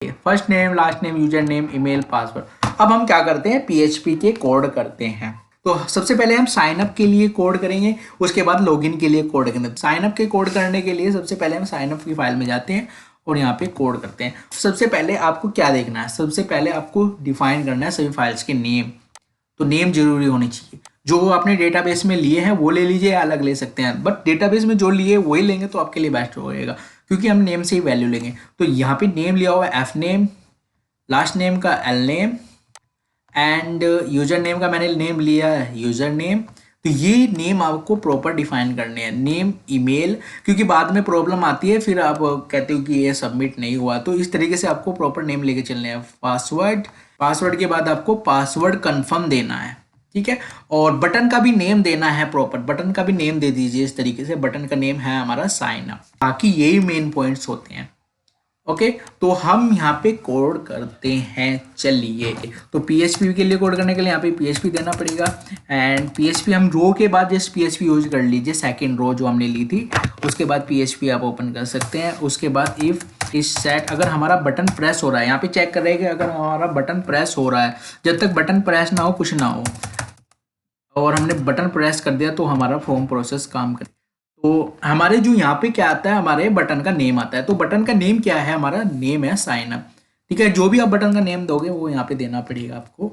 First name, last name, user name, email, password. अब हम क्या करते हैं, पीएचपी के कोड करते हैं। तो सबसे पहले हम साइन अप के लिए कोड करेंगे, उसके बाद लॉगिन के लिए कोड करेंगे। साइन अप के कोड करने के लिए सबसे पहले हम साइन अप की फाइल में जाते हैं और यहाँ पे कोड करते हैं। सबसे पहले आपको क्या देखना है, सबसे पहले आपको डिफाइन करना है सभी फाइल्स के नेम। तो नेम जरूरी होनी चाहिए। जो आपने डेटाबेस में लिए हैं वो ले लीजिए, अलग ले सकते हैं, बट डेटाबेस में जो लिए वही लेंगे तो आपके लिए बेस्ट होएगा, क्योंकि हम नेम से ही वैल्यू लेंगे। तो यहाँ पे नेम लिया हुआ है एफ नेम, लास्ट नेम का L name, and user name का मैंने नेम लिया है यूजर नेम। तो ये नेम आपको प्रॉपर डिफाइन करने हैं, नेम, ईमेल, क्योंकि बाद में प्रॉब्लम आती है, फिर आप कहते हो कि ये सबमिट नहीं हुआ। तो इस तरीके से आपको प्रॉपर नेम लेके चलने हैं। पासवर्ड, पासवर्ड के बाद आपको पासवर्ड कंफर्म देना है, ठीक है। और बटन का भी नेम देना है प्रॉपर, बटन का भी नेम दे दीजिए इस तरीके से। बटन का नेम है हमारा साइन अप। बाकी यही मेन पॉइंट्स होते हैं। ओके, तो हम यहाँ पे कोड करते हैं। चलिए, तो पीएचपी के लिए कोड करने के लिए यहाँ पे पीएचपी देना पड़ेगा। एंड पीएचपी हम रो के बाद जैसे पीएचपी यूज कर लीजिए, सेकंड रो जो हमने ली थी, उसके बाद पीएचपी आप ओपन कर सकते हैं। उसके बाद इफ इस सेट, अगर हमारा बटन प्रेस हो रहा है, यहाँ पे चेक कर रहे हैं कि अगर हमारा बटन प्रेस हो रहा है, जब तक बटन प्रेस ना हो कुछ ना हो, और हमने बटन प्रेस कर दिया तो हमारा फॉर्म प्रोसेस काम करे। तो हमारे जो यहाँ पे क्या आता है, हमारे बटन का नेम आता है। तो बटन का नेम क्या है, हमारा नेम है साइन अप, ठीक है। जो भी आप बटन का नेम दोगे वो यहाँ पे देना पड़ेगा आपको।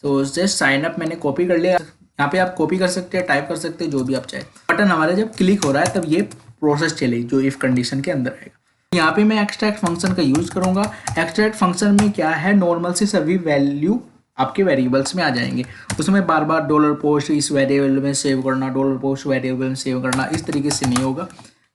सो जस्ट साइन अप मैंने कॉपी कर लिया, यहाँ पे आप कॉपी कर सकते हैं, टाइप कर सकते हैं, जो भी आप चाहे। बटन हमारे जब क्लिक हो रहा है तब ये प्रोसेस चलेगी जो इफ कंडीशन के अंदर आएगा। यहाँ पे मैं एक्सट्रैक्ट फंक्शन का यूज करूंगा। एक्सट्रैक्ट फंक्शन में क्या है, नॉर्मल से सभी वैल्यू आपके वेरिएबल्स में आ जाएंगे। उसमें बार बार डॉलर पोस्ट इस वेरिएबल में सेव करना, डॉलर पोस्ट वेरिएबल में सेव करना, इस तरीके से नहीं होगा,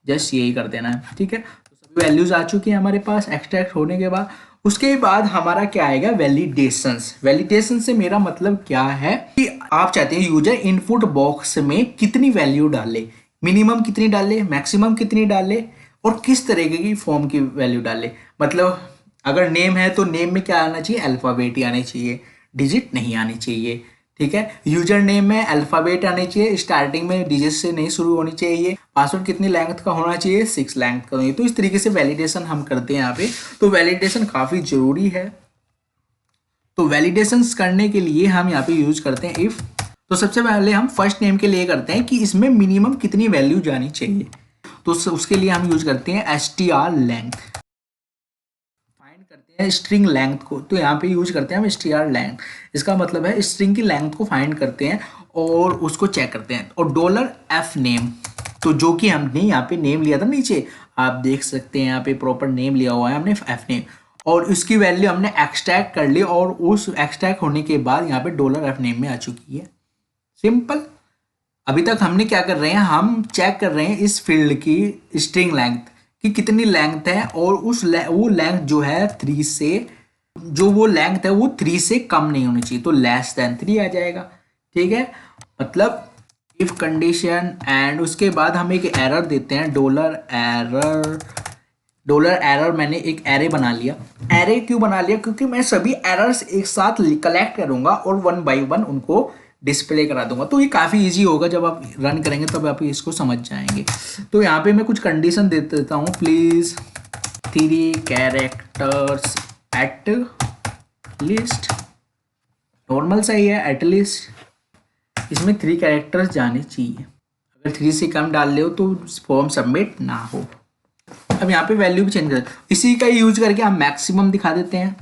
जस्ट यही कर देना है, ठीक है। तो सभी वैल्यूज आ चुकी हैं हमारे पास एक्सट्रैक्ट होने के बाद। उसके बाद हमारा क्या आएगा, वैलिडेशंस। वैलिडेशन से मेरा मतलब क्या है कि आप चाहते हैं यूजर इनपुट बॉक्स में कितनी वैल्यू डाले, मिनिमम कितनी डाले, मैक्सिमम कितनी डाले, और किस तरीके की फॉर्म की वैल्यू डाले। मतलब अगर नेम है तो नेम में क्या आना चाहिए, अल्फ़ाबेट ही आने चाहिए, डिजिट नहीं आनी चाहिए, ठीक है। यूजर नेम में अल्फ़ाबेट आने चाहिए, स्टार्टिंग में डिजिट से नहीं शुरू होनी चाहिए। पासवर्ड कितनी लेंथ का होना चाहिए, 6 लेंथ का होना चाहिए। तो इस तरीके से वैलिडेशन हम करते हैं यहाँ पे। तो वैलिडेशन काफ़ी ज़रूरी है। तो वैलिडेशन करने के लिए हम यहाँ पे यूज करते हैं इफ़। तो सबसे पहले हम फर्स्ट नेम के लिए करते हैं कि इसमें मिनिमम कितनी वैल्यू जानी चाहिए। तो उसके लिए हम यूज करते हैं str लेंथ, फाइंड करते हैं स्ट्रिंग लेंथ को। तो यहाँ पे यूज करते हैं हम str लेंथ। इसका मतलब है स्ट्रिंग की लेंथ को फाइंड करते हैं और उसको चेक करते हैं। और डॉलर एफ नेम, तो जो कि हमने यहाँ पे नेम लिया था नीचे, आप देख सकते हैं यहाँ पे प्रॉपर नेम लिया हुआ है हमने एफ नेम, और उसकी वैल्यू हमने एक्सट्रैक्ट कर ली, और उस एक्सट्रैक्ट होने के बाद यहाँ पे डॉलर एफ नेम में आ चुकी है। सिंपल। अभी तक हमने क्या कर रहे हैं, हम चेक कर रहे हैं इस फील्ड की स्ट्रिंग लेंथ कि कितनी लेंथ है, और वो लेंथ जो है 3 से, जो वो लेंथ है वो 3 से कम नहीं होनी चाहिए, तो लेस देन 3 आ जाएगा, ठीक है। मतलब इफ कंडीशन, एंड उसके बाद हम एक एरर देते हैं, डॉलर एरर। डॉलर एरर मैंने एक एरे बना लिया। एरे क्यों बना लिया, क्योंकि मैं सभी एरर्स एक साथ कलेक्ट करूंगा और 1 बाय 1 उनको डिस्प्ले करा दूंगा। तो ये काफ़ी इजी होगा, जब आप रन करेंगे तब आप इसको समझ जाएंगे। तो यहाँ पे मैं कुछ कंडीशन दे देता हूँ, please 3 characters at least. Normal सही है, एट लिस्ट इसमें 3 कैरेक्टर्स जाने चाहिए। अगर 3 से कम डाल ले हो तो फॉर्म सबमिट ना हो। अब यहाँ पे वैल्यू भी चेंज कर, इसी का यूज करके हम मैक्सिमम दिखा देते हैं।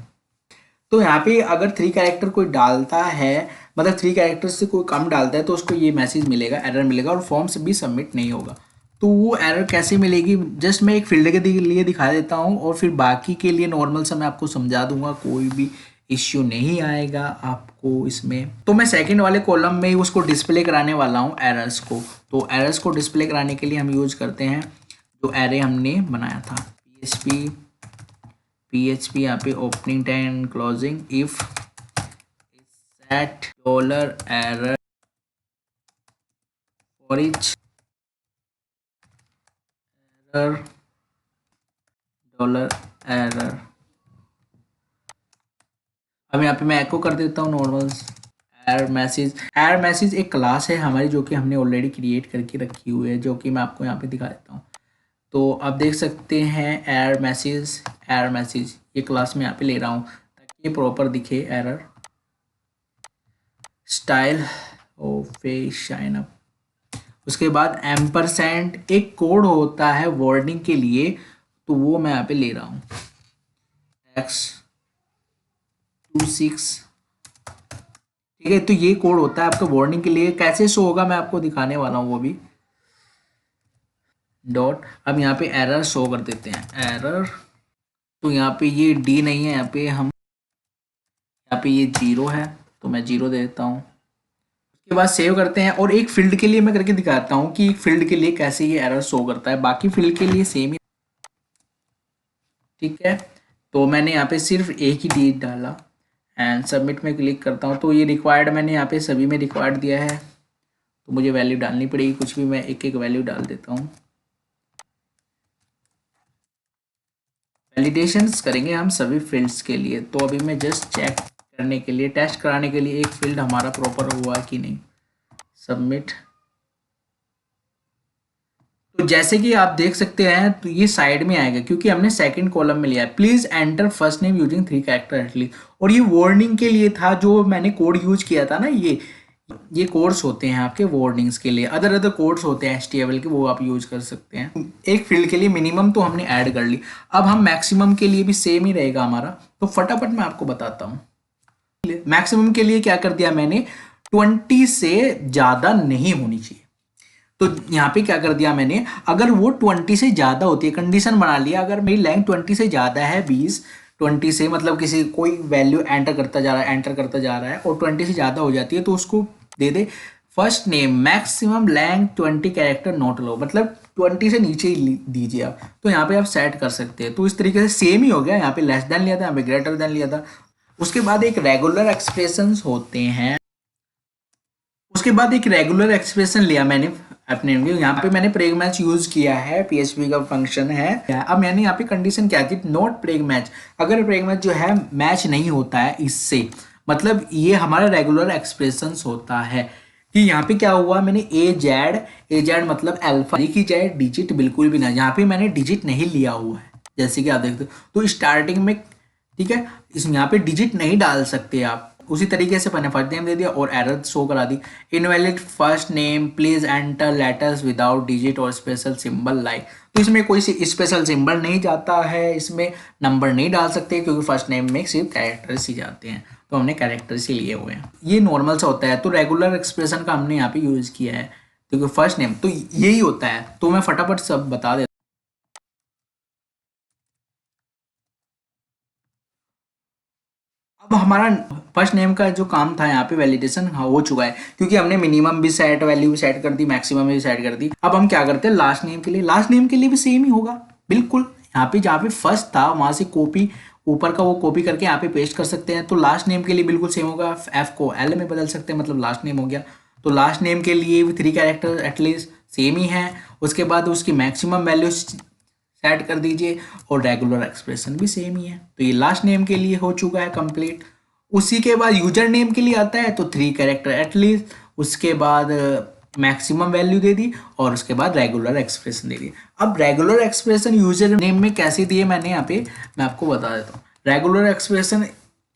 तो यहाँ पे अगर 3 कैरेक्टर कोई डालता है, मतलब 3 कैरेक्टर से कोई कम डालता है, तो उसको ये मैसेज मिलेगा, एरर मिलेगा, और फॉर्म से भी सबमिट नहीं होगा। तो वो एरर कैसे मिलेगी, जस्ट मैं एक फील्ड के लिए दिखा देता हूँ, और फिर बाकी के लिए नॉर्मल से मैं आपको समझा दूंगा, कोई भी इश्यू नहीं आएगा आपको इसमें। तो मैं सेकंड वाले कॉलम में ही उसको डिस्प्ले कराने वाला हूँ एरर्स को। तो एरर्स को डिस्प्ले कराने के लिए हम यूज करते हैं जो एरे हमने बनाया था, PHP यहाँ पे opening and closing if set dollar error for each error dollar error. अब यहाँ पे मैं एको कर देता हूँ normal error message. Error message एक क्लास है हमारी जो कि हमने ऑलरेडी क्रिएट करके रखी हुई है, जो कि मैं आपको यहाँ पे दिखा देता हूँ, तो आप देख सकते हैं एरर मैसेज ये क्लास में यहाँ पे ले रहा हूँ ताकि ये प्रॉपर दिखे। Error style face shine up, उसके बाद एम्परसेंड एक कोड होता है वार्निंग के लिए, तो वो मैं यहाँ पे ले रहा हूँ X26। ठीक है, तो ये कोड होता है आपका वार्निंग के लिए। कैसे शो होगा मैं आपको दिखाने वाला हूँ वो भी। डॉट, अब यहाँ पे एरर शो कर देते हैं एरर, तो यहाँ पे ये डी नहीं है, यहाँ पे हम यहाँ पे ये 0 है तो मैं 0 दे देता हूँ। उसके बाद सेव करते हैं और एक फील्ड के लिए मैं करके दिखाता हूँ कि एक फील्ड के लिए कैसे ये एरर शो करता है, बाकी फील्ड के लिए सेम ही। ठीक है, तो मैंने यहाँ पे सिर्फ एक ही डेट डाला एंड सबमिट में क्लिक करता हूँ, तो ये रिक्वायर्ड मैंने यहाँ पे सभी में रिक्वायर्ड दिया है, तो मुझे वैल्यू डालनी पड़ेगी कुछ भी, मैं एक एक वैल्यू डाल देता हूँ। वैलिडेशंस करेंगे हम सभी फील्ड्स के लिए, तो अभी मैं जस्ट चेक करने के लिए, टेस्ट कराने के लिए एक फील्ड हमारा प्रॉपर हुआ कि नहीं। सबमिट, तो जैसे कि आप देख सकते हैं तो ये साइड में आएगा क्योंकि हमने सेकंड कॉलम में लिया है। Please enter first name using 3 character at least, और ये वार्निंग के लिए था जो मैंने कोड यूज किया था ना। ये कोड्स होते हैं आपके वार्निंग्स के लिए, अदर कोड्स होते हैं HTML के, वो आप यूज कर सकते हैं। एक फील्ड के लिए मिनिमम तो हमने ऐड कर ली, अब हम मैक्सिमम के लिए भी सेम ही रहेगा हमारा, तो फटाफट मैं आपको बताता हूँ। मैक्सिमम के लिए क्या कर दिया मैंने, 20 से ज़्यादा नहीं होनी चाहिए। तो यहाँ पे क्या कर दिया मैंने, अगर वो 20 से ज़्यादा होती है, कंडीशन बना लिया, अगर मेरी लेंथ 20 से ज़्यादा है, 20 से मतलब किसी कोई वैल्यू एंटर करता जा रहा है और 20 से ज़्यादा हो जाती है तो उसको दे दे first name maximum length 20 character not allow, मतलब 20 से नीचे ही दीजिए आप। तो यहाँ पे आप सेट कर सकते हैं, तो इस तरीके से सेम ही हो गया। यहाँ पे लेस देन लिया था, यहाँ पे ग्रेटर देन लिया था। उसके बाद एक रेगुलर एक्सप्रेशंस होते हैं, उसके बाद एक रेगुलर एक्सप्रेशन लिया मैंने अपने लिए। यहाँ पे मैंने प्रेग मैच यूज किया है, PHP का फंक्शन है। अब मैंने यहाँ पे कंडीशन क्या की, नॉट प्रेग मैच, अगर प्रेग मैच जो है मैच नहीं होता है इससे, मतलब ये हमारा रेगुलर एक्सप्रेशन होता है कि यहाँ पे क्या हुआ, मैंने ए जेड मतलब अल्फा लिखी जाए, डिजिट बिल्कुल भी ना, यहाँ पे मैंने डिजिट नहीं लिया हुआ है जैसे कि आप देखते हो। तो स्टार्टिंग में ठीक है, इसमें यहाँ पे डिजिट नहीं डाल सकते आप। उसी तरीके से मैंने फर्स्ट नेम दे दिया और एरर शो करा दी, invalid first name, please enter letters without digit और स्पेशल सिंबल लाइक। तो इसमें कोई स्पेशल सिंबल नहीं जाता है, इसमें नंबर नहीं डाल सकते क्योंकि फर्स्ट नेम में सिर्फ कैरेक्टर्स ही जाते हैं, तो हमने कैरेक्टर्स ही लिए हुए हैं। ये नॉर्मल सा होता है, तो रेगुलर एक्सप्रेशन का हमने यहाँ पे यूज किया है क्योंकि फर्स्ट नेम तो यही होता है। तो मैं फटाफट सब बता देता। अब हमारा फर्स्ट नेम का जो काम था यहाँ पे वैलिडेशन हो चुका है क्योंकि हमने मिनिमम भी सेट वैल्यू भी सेट कर दी, मैक्सिमम भी सेट कर दी। अब हम क्या करते हैं लास्ट नेम के लिए, लास्ट नेम के लिए भी सेम ही होगा बिल्कुल। यहाँ पे जहाँ पे फर्स्ट था वहां से कॉपी ऊपर का वो कॉपी करके यहाँ पे पेस्ट कर सकते हैं, तो लास्ट नेम के लिए बिल्कुल सेम होगा। एफ को एल में बदल सकते हैं, मतलब लास्ट नेम हो गया। तो लास्ट नेम के लिए भी 3 कैरेक्टर एटलीस्ट सेम ही है। उसके बाद उसकी मैक्सिमम वैल्यू सेट कर दीजिए और रेगुलर एक्सप्रेशन भी सेम ही है। तो ये लास्ट नेम के लिए हो चुका है कंप्लीट। उसी के बाद यूजर नेम के लिए आता है तो 3 कैरेक्टर एटलीस्ट, उसके बाद मैक्सिमम वैल्यू दे दी और उसके बाद रेगुलर एक्सप्रेशन दे दी। अब रेगुलर एक्सप्रेशन यूजर नेम में कैसे दिए मैंने यहाँ पे मैं आपको बता देता हूँ। रेगुलर एक्सप्रेशन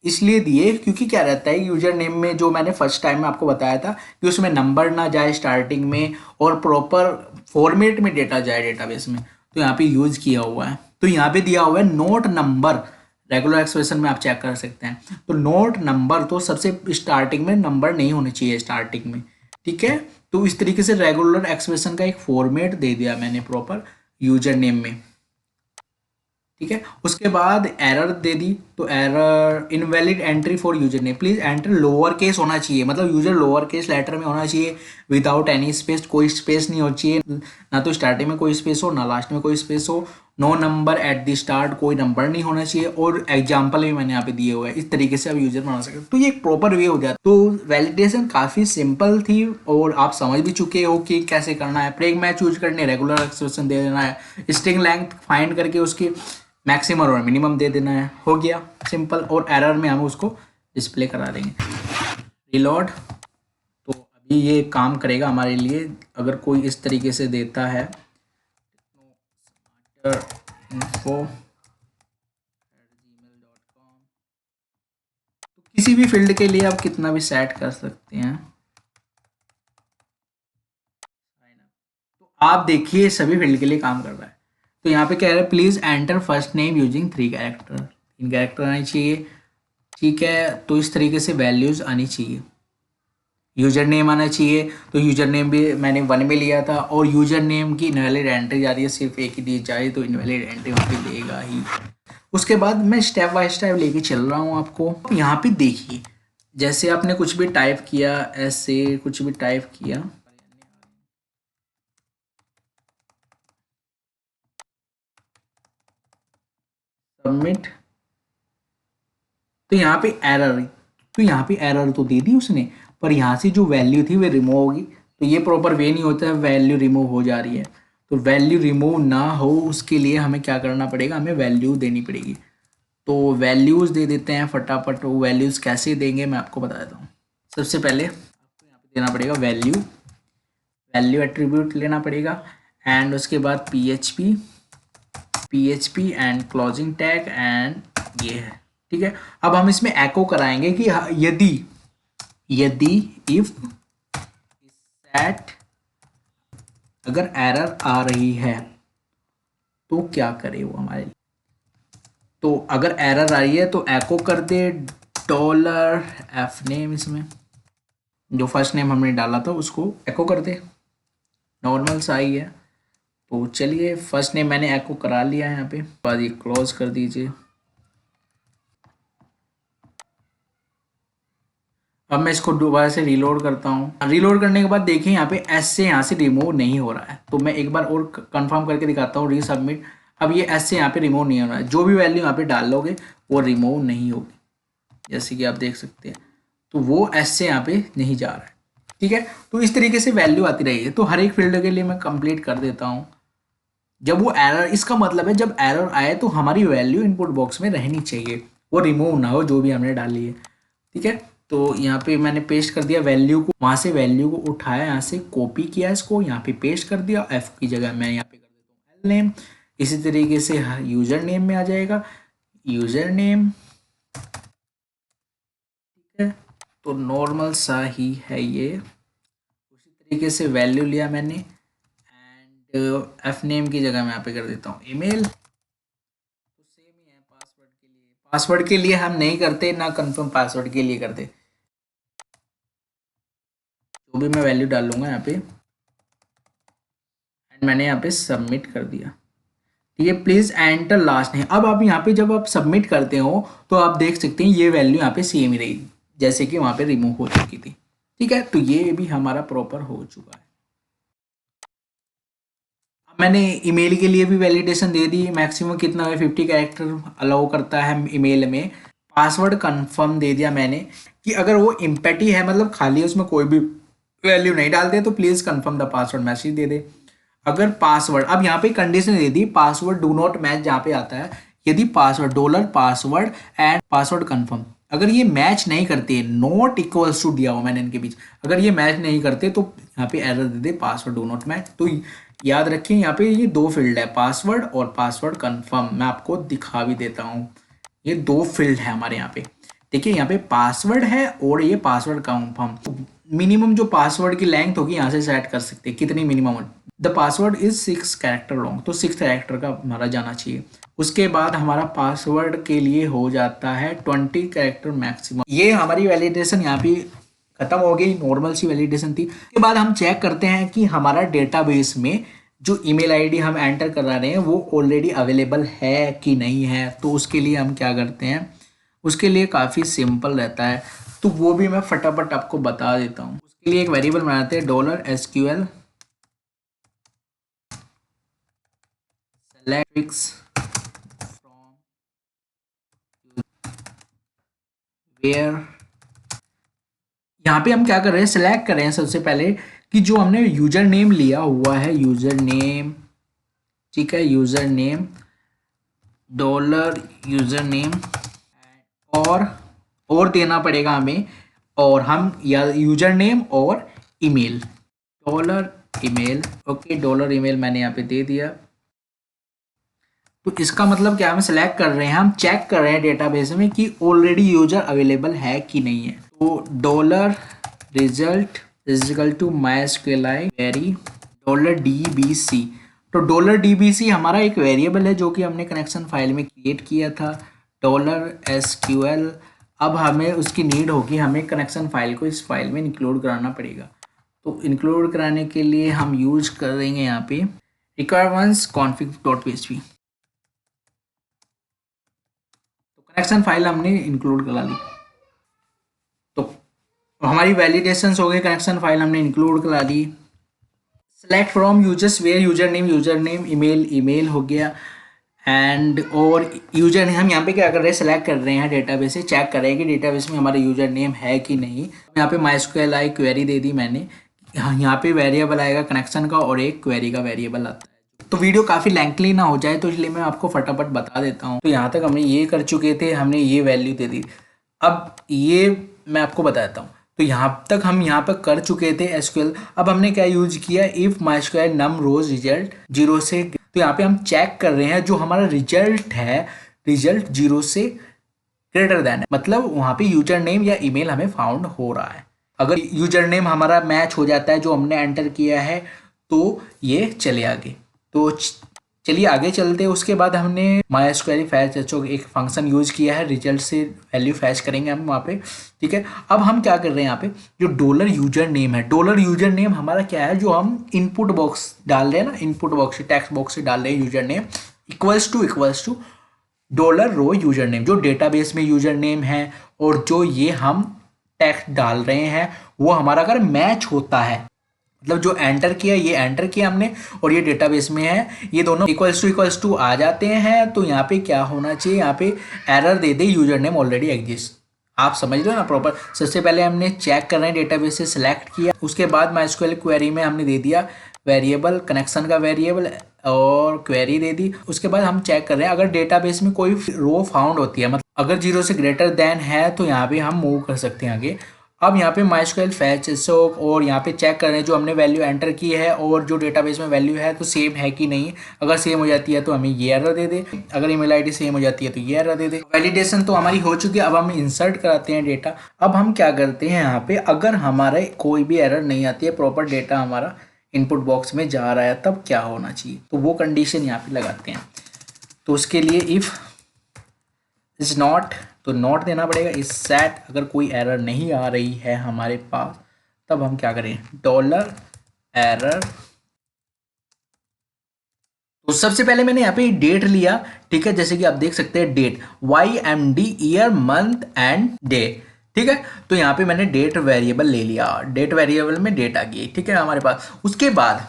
इसलिए दिए क्योंकि क्या रहता है यूजर नेम में, जो मैंने फर्स्ट टाइम में आपको बताया था कि उसमें नंबर ना जाए स्टार्टिंग में और प्रॉपर फॉर्मेट में डेटा जाए डेटाबेस में, तो यहाँ पे यूज किया हुआ है। तो यहाँ पे दिया हुआ है नोट नंबर, रेगुलर एक्सप्रेशन में आप चेक कर सकते हैं। तो नोट नंबर तो सबसे स्टार्टिंग में नंबर नहीं होने चाहिए स्टार्टिंग में, ठीक है। तो इस तरीके से रेगुलर एक्सप्रेशन का एक फॉर्मेट दे दिया मैंने प्रॉपर यूजर नेम में, ठीक है। उसके बाद एरर दे दी, तो error invalid entry for user name, please enter lower case होना चाहिए, मतलब यूजर लोअर केस लेटर में होना चाहिए विदाउट एनी स्पेस, कोई स्पेस नहीं होनी चाहिए, ना तो स्टार्टिंग में कोई स्पेस हो ना लास्ट में कोई स्पेस हो। No number at the start, कोई नंबर नहीं होना चाहिए, और एग्जाम्पल भी मैंने यहाँ पे दिए हुए हैं। इस तरीके से आप यूजर बना सकते हो, तो ये एक प्रॉपर वे हो जाता है। तो वैलिडेशन काफ़ी सिंपल थी और आप समझ भी चुके हो कि कैसे करना है। प्रेग मैच यूज करने, रेगुलर एक्सप्रेशन दे देना है, स्ट्रिंग लेंथ फाइंड करके उसकी मैक्सिमम और मिनिमम दे देना है, हो गया सिंपल। और एरर में हम उसको डिस्प्ले करा देंगे। रिलोड, तो अभी ये काम करेगा हमारे लिए। अगर कोई इस तरीके से देता है info@gmail.com। तो किसी भी फील्ड के लिए आप कितना भी सेट कर सकते हैं। तो आप देखिए सभी फील्ड के लिए काम कर रहा है। तो यहाँ पे कह रहा है please enter first name using 3 character, 3 character आने चाहिए। ठीक है, तो इस तरीके से वैल्यूज आनी चाहिए। यूजर नेम आना चाहिए, तो यूजर नेम भी मैंने 1 में लिया था, और यूजर नेम की इनवैलिड एंट्री जा रही है, सिर्फ एक ही दी जाए तो इनवैलिड एंट्री वहाँ पे देगा ही। उसके बाद मैं स्टेप बाय स्टेप लेके चल रहा हूँ आपको। यहाँ पे देखिए, जैसे आपने कुछ भी टाइप किया, ऐसे कुछ भी टाइप किया, सबमिट, तो यहाँ पे एरर, तो यहाँ पे एरर तो दे दी उसने, पर यहाँ से जो वैल्यू थी वो रिमूव होगी। तो ये प्रॉपर वे नहीं होता है, वैल्यू रिमूव हो जा रही है। तो वैल्यू रिमूव ना हो उसके लिए हमें क्या करना पड़ेगा, हमें वैल्यू देनी पड़ेगी। तो वैल्यूज़ दे देते हैं फटाफट। वो वैल्यूज़ कैसे देंगे मैं आपको बता देता हूँ। सबसे पहले आपको यहाँ पे देना पड़ेगा वैल्यू, वैल्यू एट्रीब्यूट लेना पड़ेगा, एंड उसके बाद PHP and closing tag, and ये है। ठीक है, अब हम इसमें एको कराएंगे कि यदि इफ सेट, अगर एरर आ रही है तो क्या करे वो हमारे लिए। तो अगर एरर आ रही है तो एको कर दे डॉलर एफ नेम, इसमें जो फर्स्ट नेम हमने डाला था उसको एको कर दे, नॉर्मल सा ही है। तो चलिए फर्स्ट नेम मैंने एको करा लिया है यहाँ पे, बाद ये क्लोज कर दीजिए। अब मैं इसको दोबारा से रीलोड करता हूँ। रीलोड करने के बाद देखिए यहाँ पे एस से यहाँ से रिमूव नहीं हो रहा है, तो मैं एक बार और कंफर्म करके दिखाता हूँ, रीसबमिट। अब ये एस से यहाँ पे रिमूव नहीं हो रहा है, जो भी वैल्यू यहाँ पे डाल लोगे वो रिमूव नहीं होगी, जैसे कि आप देख सकते हैं। तो वो एस से यहाँ पे नहीं जा रहा है। ठीक है, तो इस तरीके से वैल्यू आती रही है। तो हर एक फील्ड के लिए मैं कंप्लीट कर देता हूँ। जब वो एरर, इसका मतलब है जब एरर आए तो हमारी वैल्यू इनपुट बॉक्स में रहनी चाहिए, वो रिमूव ना हो जो भी हमने डाली है। ठीक है, तो यहाँ पे मैंने पेस्ट कर दिया वैल्यू को, वहाँ से वैल्यू को उठाया, यहाँ से कॉपी किया, इसको यहाँ पे पेस्ट कर दिया, एफ की जगह मैं यहाँ पे कर देता हूँ एल नेम। इसी तरीके से यूजर नेम में आ जाएगा यूजर नेम। ठीक है, तो नॉर्मल सा ही है ये। उसी तरीके से वैल्यू लिया मैंने, एंड एफ नेम की जगह मैं यहाँ पे कर देता हूँ ईमेल। तो सेम ही है पासवर्ड के लिए, पासवर्ड के लिए हम नहीं करते ना, कंफर्म पासवर्ड के लिए करते। जो भी मैं वैल्यू डाल लूँगा यहाँ पे, एंड मैंने यहाँ पे सबमिट कर दिया। ठीक है, प्लीज एंटर लास्ट नेम। अब आप यहाँ पे जब आप सबमिट करते हो तो आप देख सकते हैं ये वैल्यू यहाँ पे सेम ही रही, जैसे कि वहाँ पे रिमूव हो चुकी थी। ठीक है, तो ये भी हमारा प्रॉपर हो चुका है। अब मैंने ईमेल के लिए भी वैलिडेशन दे दी, मैक्सिमम कितना है 50 कैरेक्टर अलाउ करता है ईमेल में। पासवर्ड कंफर्म दे दिया मैंने कि अगर वो इम्पैटी है, मतलब खाली उसमें कोई भी वैल्यू नहीं डालते, तो please confirm the password message दे दे। अगर पासवर्ड, अब यहाँ पे कंडीशन दे दी, पासवर्ड डू नॉट मैच, जहाँ पे आता है यदि password dollar password and password confirm, अगर ये मैच नहीं करते, नॉट इक्वल्स टू दिया हो मैंने इनके बीच, अगर ये मैच नहीं करते तो यहाँ पे error they they password do not match. तो याद रखिए यहाँ पे ये 2 फील्ड है, पासवर्ड और पासवर्ड कंफर्म। मैं आपको दिखा भी देता हूँ, ये 2 फील्ड है हमारे यहाँ पे। देखिए यहाँ पे पासवर्ड है और ये पासवर्ड कंफर्म। मिनिमम जो पासवर्ड की लेंथ होगी यहाँ से सेट कर सकते हैं, कितनी minimum. The password is 6 character long, तो 6 कैरेक्टर का हमारा जाना चाहिए। उसके बाद हमारा पासवर्ड के लिए हो जाता है 20 कैरेक्टर मैक्सिमम। ये हमारी वैलिडेशन यहाँ पे खत्म हो गई, नॉर्मल सी वैलिडेशन थी। उसके बाद हम चेक करते हैं कि हमारा डेटाबेस में जो ईमेल आईडी हम एंटर करा रहे हैं वो ऑलरेडी अवेलेबल है कि नहीं है। तो उसके लिए हम क्या करते हैं, उसके लिए काफ़ी सिंपल रहता है, तो वो भी मैं फटाफट आपको बता देता हूँ। उसके लिए एक वेरिएबल बनाते हैं $SQL select from where। यहाँ पे हम क्या कर रहे हैं, सिलेक्ट कर रहे हैं सबसे पहले कि जो हमने यूजर नेम लिया हुआ है, यूजर नेम। ठीक है, यूजर नेम $यूजर नेम, और देना पड़ेगा हमें, और हम या यूजर नेम और ईमेल, $ईमेल। ओके, $ईमेल मैंने यहाँ पे दे दिया। तो इसका मतलब क्या, हम सेलेक्ट कर रहे हैं, हम चेक कर रहे हैं डेटाबेस में कि ऑलरेडी यूजर अवेलेबल है कि नहीं है। तो dollar result equal to MySQLi query $dbc। तो $dbc हमारा एक वेरिएबल है जो कि हमने कनेक्शन फाइल में क्रिएट किया था। $SQL, अब हमें उसकी नीड होगी, हमें कनेक्शन फाइल को इस फाइल में इंक्लूड कराना पड़ेगा। तो इंक्लूड कराने के लिए हम यूज करेंगे यहाँ पे requirements config.php। तो कनेक्शन फाइल हमने इंक्लूड करा ली। तो हमारी वैलिडेशंस हो गए, कनेक्शन फाइल हमने इंक्लूड करा ली। Select from users where user name, email हो गया। एंड और यूजर नेम हम यहाँ पे क्या कर रहे हैं, सेलेक्ट कर रहे हैं डेटाबेस से, चेक कर रहे हैं कि डेटाबेस में हमारा यूजर नेम है कि नहीं। यहाँ पे MySQLi क्वेरी दे दी मैंने। यहाँ पे वेरिएबल आएगा कनेक्शन का और एक क्वेरी का वेरिएबल आता है। तो वीडियो काफ़ी लेंथली ना हो जाए तो इसलिए मैं आपको फटाफट बता देता हूँ। तो यहाँ तक हमने ये कर चुके थे, हमने ये वैल्यू दे दी। अब ये मैं आपको बताता हूँ। तो यहाँ तक हम यहाँ पर कर चुके थे SQL। अब हमने क्या यूज किया, if MySQL num rows result 0 से, तो यहाँ पे हम चेक कर रहे हैं जो हमारा रिजल्ट है, रिजल्ट 0 से ग्रेटर देन है, मतलब वहाँ पे यूजर नेम या ईमेल हमें फाउंड हो रहा है। अगर यूजर नेम हमारा मैच हो जाता है जो हमने एंटर किया है तो ये चले आगे। तो चलिए आगे चलते हैं। उसके बाद हमने MySQL फैच एक फंक्शन यूज किया है, रिजल्ट से वैल्यू फैच करेंगे हम वहाँ पे, ठीक है। अब हम क्या कर रहे हैं, यहाँ पे जो डॉलर यूजर नेम है, डॉलर यूजर नेम हमारा क्या है, जो हम इनपुट बॉक्स डाल रहे हैं ना, इनपुट बॉक्स से टेक्स्ट बॉक्स से डाल रहे हैं user name, equals to dollar row user name, जो डेटाबेस में यूजर नेम है और जो ये हम टेक्स्ट डाल रहे हैं वो हमारा अगर मैच होता है, मतलब जो एंटर किया, ये एंटर किया हमने और ये डेटाबेस में है, ये दोनों इक्वल्स टू आ जाते हैं, तो यहाँ पे क्या होना चाहिए, यहाँ पे एरर दे दे यूजर नेम ऑलरेडी एग्जिस्ट। आप समझ लो ना प्रॉपर। सबसे पहले हमने चेक कर रहे हैं, डेटाबेस से सिलेक्ट किया, उसके बाद MySQL क्वेरी में हमने दे दिया वेरिएबल, कनेक्शन का वेरिएबल और क्वेरी दे दी। उसके बाद हम चेक कर रहे हैं अगर डेटाबेस में कोई रो फाउंड होती है, मतलब अगर 0 से ग्रेटर देन है तो यहाँ पे हम मूव कर सकते हैं आगे। अब यहाँ पे MySQL फैच सोक और यहाँ पे चेक कर रहे हैं जो हमने वैल्यू एंटर की है और जो डेटाबेस में वैल्यू है तो सेम है कि नहीं। अगर सेम हो जाती है तो हमें ये एरर दे दे, अगर ईमेल आईडी सेम हो जाती है तो ये एरर दे दे। वैलिडेशन तो हमारी हो चुकी है। अब हम इंसर्ट कराते हैं डेटा। अब हम क्या करते हैं, यहाँ पे अगर हमारे कोई भी एरर नहीं आती है, प्रॉपर डेटा हमारा इनपुट बॉक्स में जा रहा है, तब क्या होना चाहिए, तो वो कंडीशन यहाँ पे लगाते हैं। तो उसके लिए इफ इज नॉट, तो नॉट देना पड़ेगा। इस सेट, अगर कोई एरर नहीं आ रही है हमारे पास, तब हम क्या करें, डॉलर एरर। तो सबसे पहले मैंने यहाँ पे डेट लिया, ठीक है, जैसे कि आप देख सकते हैं date YMD year month and day, ठीक है। तो यहाँ पे मैंने डेट वेरिएबल ले लिया, डेट वेरिएबल में डेट आ गई, ठीक है हमारे पास। उसके बाद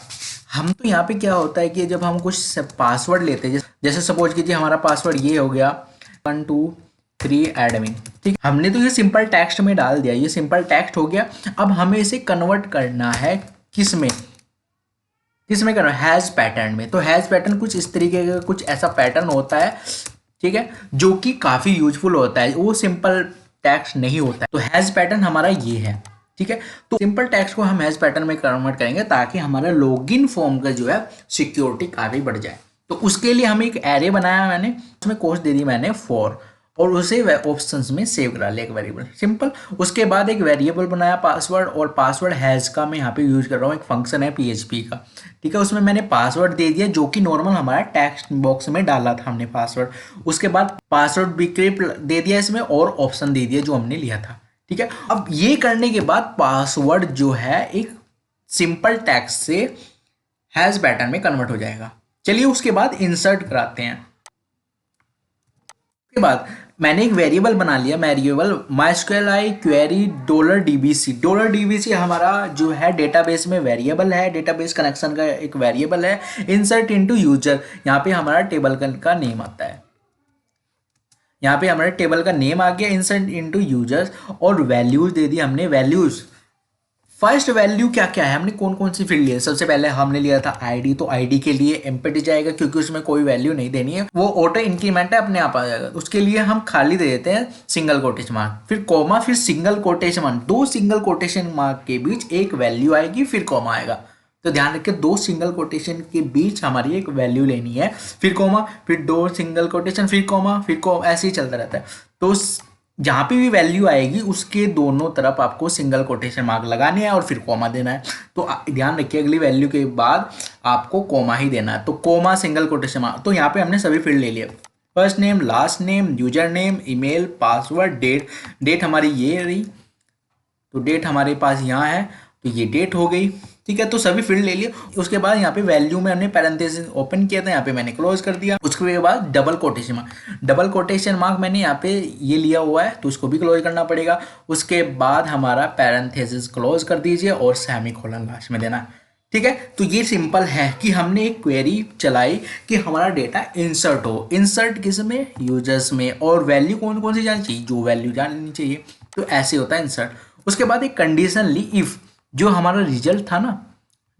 हम तो यहाँ पे क्या होता है कि जब हम कुछ पासवर्ड लेते हैं, जैसे सपोज कीजिए हमारा पासवर्ड ये हो गया 1 2 3 एडमिन, ठीक। हमने तो ये सिंपल टेक्स्ट में डाल दिया, ये सिंपल टेक्स्ट हो गया। अब हमें इसे कन्वर्ट करना है किसमें करना है, हैज पैटर्न में। तो हैज पैटर्न कुछ इस तरीके का, कुछ ऐसा पैटर्न होता है, ठीक है, जो कि काफ़ी यूजफुल होता है, वो सिंपल टेक्स्ट नहीं होता है। तो हैज पैटर्न हमारा ये है, ठीक है। तो सिंपल टेक्स्ट को हम हैज पैटर्न में कन्वर्ट करेंगे ताकि हमारा लॉगिन फॉर्म का जो है सिक्योरिटी काफ़ी बढ़ जाए। तो उसके लिए हम एक एरे बनाया मैंने, उसमें कोस्ट दे दी मैंने फॉर, और उसे ऑप्शंस में सेव करा लिया एक वेरिएबल, सिंपल। उसके बाद एक वेरिएबल बनाया पासवर्ड, और पासवर्ड हैज़ का मैं यहाँ पे यूज कर रहा हूँ, एक फंक्शन है PHP का, ठीक है। उसमें मैंने पासवर्ड दे दिया जो कि नॉर्मल हमारा टेक्स्ट बॉक्स में डाला था हमने पासवर्ड। उसके बाद पासवर्ड डिक्रिप्ट दे दिया इसमें, और ऑप्शन दे दिया जो हमने लिया था, ठीक है। अब ये करने के बाद पासवर्ड जो है एक सिंपल टेक्स्ट से हैज़ पैटर्न में कन्वर्ट हो जाएगा। चलिए उसके बाद इंसर्ट कराते हैं। उसके बाद मैंने एक वेरिएबल बना लिया, variable MySQLi query $dbc। $dbc हमारा जो है डेटाबेस में वेरिएबल है, डेटाबेस कनेक्शन का एक वेरिएबल है। इंसर्ट इनटू यूजर, यहाँ पे हमारा टेबल का नेम आता है, यहाँ पे हमारे टेबल का नेम आ गया, इंसर्ट इनटू यूजर्स, और वैल्यूज दे दी हमने। वैल्यूज फर्स्ट वैल्यू क्या क्या है, हमने कौन कौन सी फील्ड लिए। सबसे पहले हमने लिया था आईडी, तो आईडी के लिए एम्प्टी जाएगा क्योंकि उसमें कोई वैल्यू नहीं देनी है, वो ऑटो इंक्रीमेंट है, अपने आप आ जाएगा। उसके लिए हम खाली दे देते हैं सिंगल कोटेशन मार्क, फिर कॉमा, फिर single quotation mark, 2 single quotation mark के बीच एक वैल्यू आएगी, फिर कॉमा आएगा। तो ध्यान रखिए 2 सिंगल कोटेशन के बीच हमारी एक वैल्यू लेनी है, फिर कोमा, फिर 2 सिंगल कोटेशन, फिर कोमा, फिर ऐसे ही चलता रहता है। तो जहाँ पे भी वैल्यू आएगी उसके दोनों तरफ आपको सिंगल कोटेशन मार्क लगाने हैं और फिर कोमा देना है। तो ध्यान रखिए अगली वैल्यू के बाद आपको कोमा ही देना है, तो कोमा सिंगल कोटेशन मार्क। तो यहाँ पे हमने सभी फील्ड ले लिए, first name, last name, user name, email, password, date हमारी ये रही, तो डेट हमारे पास यहाँ है, तो ये डेट हो गई, ठीक है। तो सभी फील्ड ले लिए। उसके बाद यहाँ पे वैल्यू में हमने पैरेंथेसिस ओपन किया था, यहाँ पे मैंने क्लोज कर दिया। उसके बाद डबल कोटेशन मार्क मैंने यहाँ पे ये लिया हुआ है, तो उसको भी क्लोज करना पड़ेगा। उसके बाद हमारा पैरेंथेसिस क्लोज कर दीजिए और सेमीकोलन लास्ट में देना, ठीक है। तो ये सिंपल है कि हमने एक क्वेरी चलाई कि हमारा डेटा इंसर्ट हो, इंसर्ट किस में, यूजर्स में, और वैल्यू कौन कौन सी जानी चाहिए, जो वैल्यू जानी चाहिए, तो ऐसे होता है इंसर्ट। उसके बाद एक कंडीशन ली इफ, जो हमारा रिजल्ट था ना,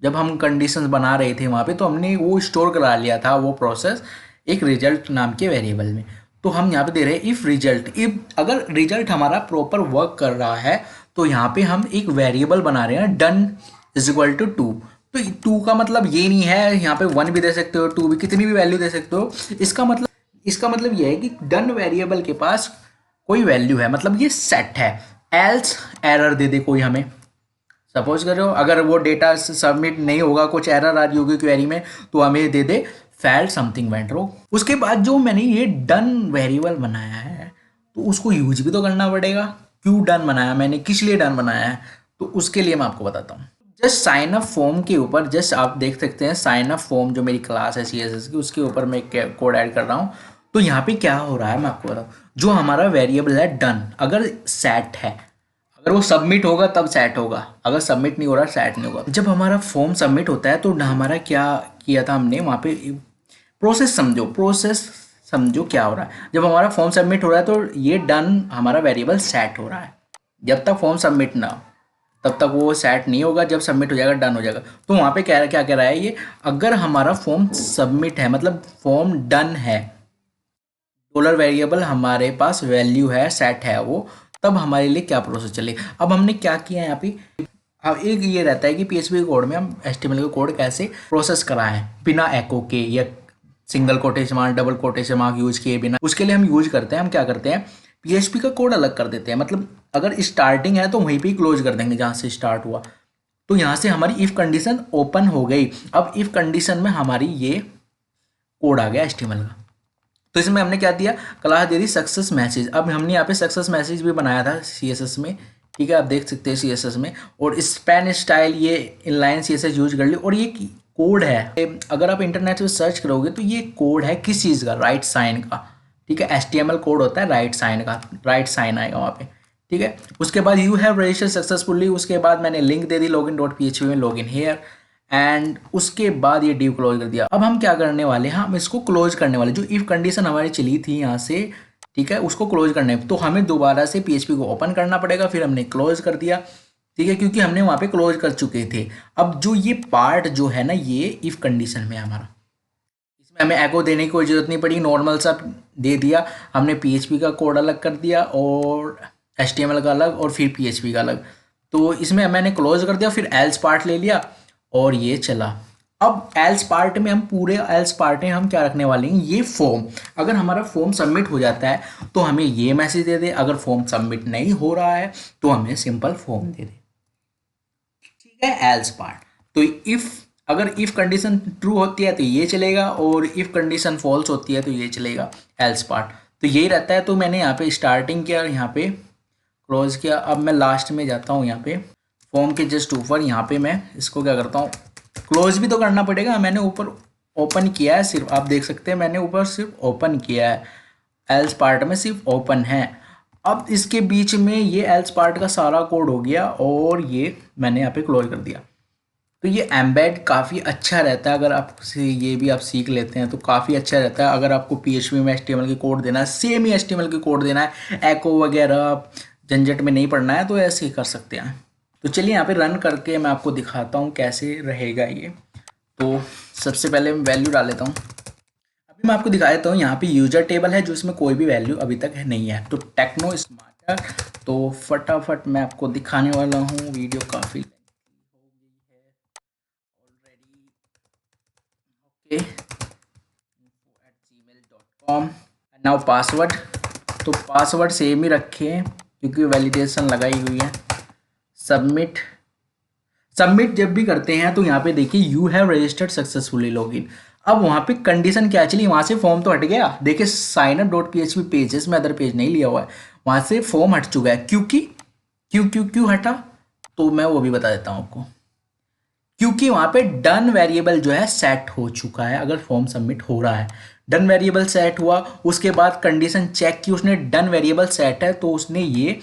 जब हम कंडीशंस बना रहे थे वहाँ पे, तो हमने वो स्टोर करा लिया था वो प्रोसेस एक रिजल्ट नाम के वेरिएबल में। तो हम यहाँ पे दे रहे हैं इफ रिजल्ट, इफ अगर रिजल्ट हमारा प्रॉपर वर्क कर रहा है तो यहाँ पे हम एक वेरिएबल बना रहे हैं डन इज इक्वल टू 2। तो 2 का मतलब ये नहीं है यहाँ पे 1 भी दे सकते हो, 2 भी, कितनी भी वैल्यू दे सकते हो। इसका मतलब ये है कि डन वेरिएबल के पास कोई वैल्यू है, मतलब ये सेट है। एल्स एरर दे दे कोई हमें, सपोज करो अगर वो डेटा सबमिट नहीं होगा, कुछ एरर आ रही होगी क्वेरी में, तो हमें दे दे फेल्ड समथिंग वेंट रॉन्ग। उसके बाद जो मैंने ये डन वेरिएबल बनाया है तो उसको यूज भी तो करना पड़ेगा। क्यों डन बनाया मैंने, किस लिए डन बनाया है, तो उसके लिए मैं आपको बताता हूँ। जस्ट साइन अप फॉर्म के ऊपर जस्ट आप देख सकते हैं, साइन अप फॉर्म जो मेरी क्लास है CSS की, उसके ऊपर मैं कोड ऐड कर रहा हूँ। तो यहाँ पे क्या हो रहा है मैं आपको बताऊँ, जो हमारा वेरिएबल है डन, अगर सेट है, अगर वो सबमिट होगा तब सेट होगा, अगर सबमिट नहीं हो रहा सेट नहीं होगा। जब हमारा फॉर्म सबमिट होता है तो हमारा क्या किया था हमने वहाँ पे, प्रोसेस समझो क्या हो रहा है। जब हमारा फॉर्म सबमिट हो रहा है तो ये डन हमारा वेरिएबल सेट हो रहा है। जब तक फॉर्म सबमिट ना हो तब तक वो सेट नहीं होगा, जब सबमिट हो जाएगा डन हो जाएगा। तो वहाँ पे क्या कह रहा है ये, अगर हमारा फॉर्म सबमिट है मतलब फॉर्म डन है, डॉलर वेरिएबल हमारे पास वैल्यू है, सेट है वो, तब हमारे लिए क्या प्रोसेस चले। अब हमने क्या किया यहाँ पे, अब एक ये रहता है कि PHP कोड में हम HTML का कोड कैसे प्रोसेस कराएं बिना एको के या single quotation mark double quotation mark use किए बिना। उसके लिए हम यूज करते हैं, हम क्या करते हैं, PHP का कोड अलग कर देते हैं। मतलब अगर स्टार्टिंग है तो वहीं पे क्लोज कर देंगे जहाँ से स्टार्ट हुआ। तो यहाँ से हमारी इफ कंडीशन ओपन हो गई। अब इफ कंडीशन में हमारी ये कोड आ गया HTML का। तो इसमें हमने क्या दिया, क्लास दे दी सक्सेस मैसेज। अब हमने यहाँ पे सक्सेस मैसेज भी बनाया था CSS में, ठीक है, आप देख सकते हैं CSS में। और स्पैन स्टाइल ये इनलाइन CSS यूज कर ली। और ये कोड है, अगर आप इंटरनेट पे सर्च करोगे तो ये कोड है किस चीज़ का, राइट साइन का, ठीक है। HTML कोड होता है राइट साइन का, राइट साइन आएगा वहाँ पे, ठीक है। उसके बाद यू हैव रजिस्टर्ड सक्सेसफुली, उसके बाद मैंने लिंक दे दी login.php में, लॉगिन हेयर, एंड उसके बाद ये डिव क्लोज कर दिया। अब हम क्या करने वाले हैं, हम इसको क्लोज करने वाले, जो इफ कंडीशन हमारी चली थी यहाँ से, ठीक है, उसको क्लोज करने। तो हमें दोबारा से PHP को ओपन करना पड़ेगा, फिर हमने क्लोज कर दिया, ठीक है, क्योंकि हमने वहाँ पे क्लोज कर चुके थे। अब जो ये पार्ट जो है ना, ये इफ कंडीशन में हमारा, इसमें हमें एको देने की कोई जरूरत नहीं पड़ी, नॉर्मल सा दे दिया हमने। PHP का कोड अलग कर दिया और HTML का अलग और फिर PHP का अलग। तो इसमें मैंने क्लोज कर दिया, फिर एल्स पार्ट ले लिया और ये चला। अब एल्स पार्ट में हम पूरे एल्स पार्ट में हम क्या रखने वाले हैं, ये फॉर्म, अगर हमारा फॉर्म सबमिट हो जाता है तो हमें ये मैसेज दे दे, अगर फॉर्म सबमिट नहीं हो रहा है तो हमें सिंपल फॉर्म दे दे, ठीक है, एल्स पार्ट। तो अगर इफ कंडीशन ट्रू होती है तो ये चलेगा, और इफ कंडीशन फॉल्स होती है तो ये चलेगा, एल्स पार्ट। तो यही रहता है। तो मैंने यहाँ पे स्टार्टिंग किया, यहाँ पे क्लोज किया। अब मैं लास्ट में जाता हूँ, यहाँ पे फॉर्म के जस्ट ऊपर, यहाँ पे मैं इसको क्या करता हूँ, क्लोज भी तो करना पड़ेगा। मैंने ऊपर ओपन किया है सिर्फ, आप देख सकते हैं मैंने ऊपर सिर्फ ओपन किया है, एल्स पार्ट में सिर्फ ओपन है। अब इसके बीच में ये एल्स पार्ट का सारा कोड हो गया और ये मैंने यहाँ पे क्लोज कर दिया। तो ये एम्बेड काफ़ी अच्छा रहता है, अगर आप ये भी आप सीख लेते हैं तो काफ़ी अच्छा रहता है। अगर आपको PHP में HTML के कोड देना है, सेम ही HTML के कोड देना है, एको वगैरह झंझट में नहीं पड़ना है, तो ऐसे ही कर सकते हैं। तो चलिए यहाँ पे रन करके मैं आपको दिखाता हूँ कैसे रहेगा ये। तो सबसे पहले मैं वैल्यू डाल लेता हूँ। अभी मैं आपको दिखा देता हूँ, यहाँ पे यूजर टेबल है जो इसमें कोई भी वैल्यू अभी तक नहीं है। तो टेक्नो स्मार्टर, तो फटाफट मैं आपको दिखाने वाला हूँ। वीडियो काफ़ी फॉर्म नाउ पासवर्ड, तो पासवर्ड सेम ही रखें क्योंकि वैलिडेशन लगाई हुई है। सबमिट, सबमिट जब भी करते हैं तो यहाँ पे देखिए you have registered successfully login. अब वहाँ पे कंडीशन क्या चली, वहाँ से फॉर्म तो हट गया, देखिए signup.php पेजेस में अदर पेज नहीं लिया हुआ है, वहाँ से फॉर्म हट चुका है। क्योंकि क्यों हटा, तो मैं वो भी बता देता हूँ आपको। क्योंकि वहाँ पे डन वेरिएबल जो है सेट हो चुका है। अगर फॉर्म सबमिट हो रहा है, डन वेरिएबल सेट हुआ, उसके बाद कंडीशन चेक की, उसने डन वेरिएबल सेट है तो उसने ये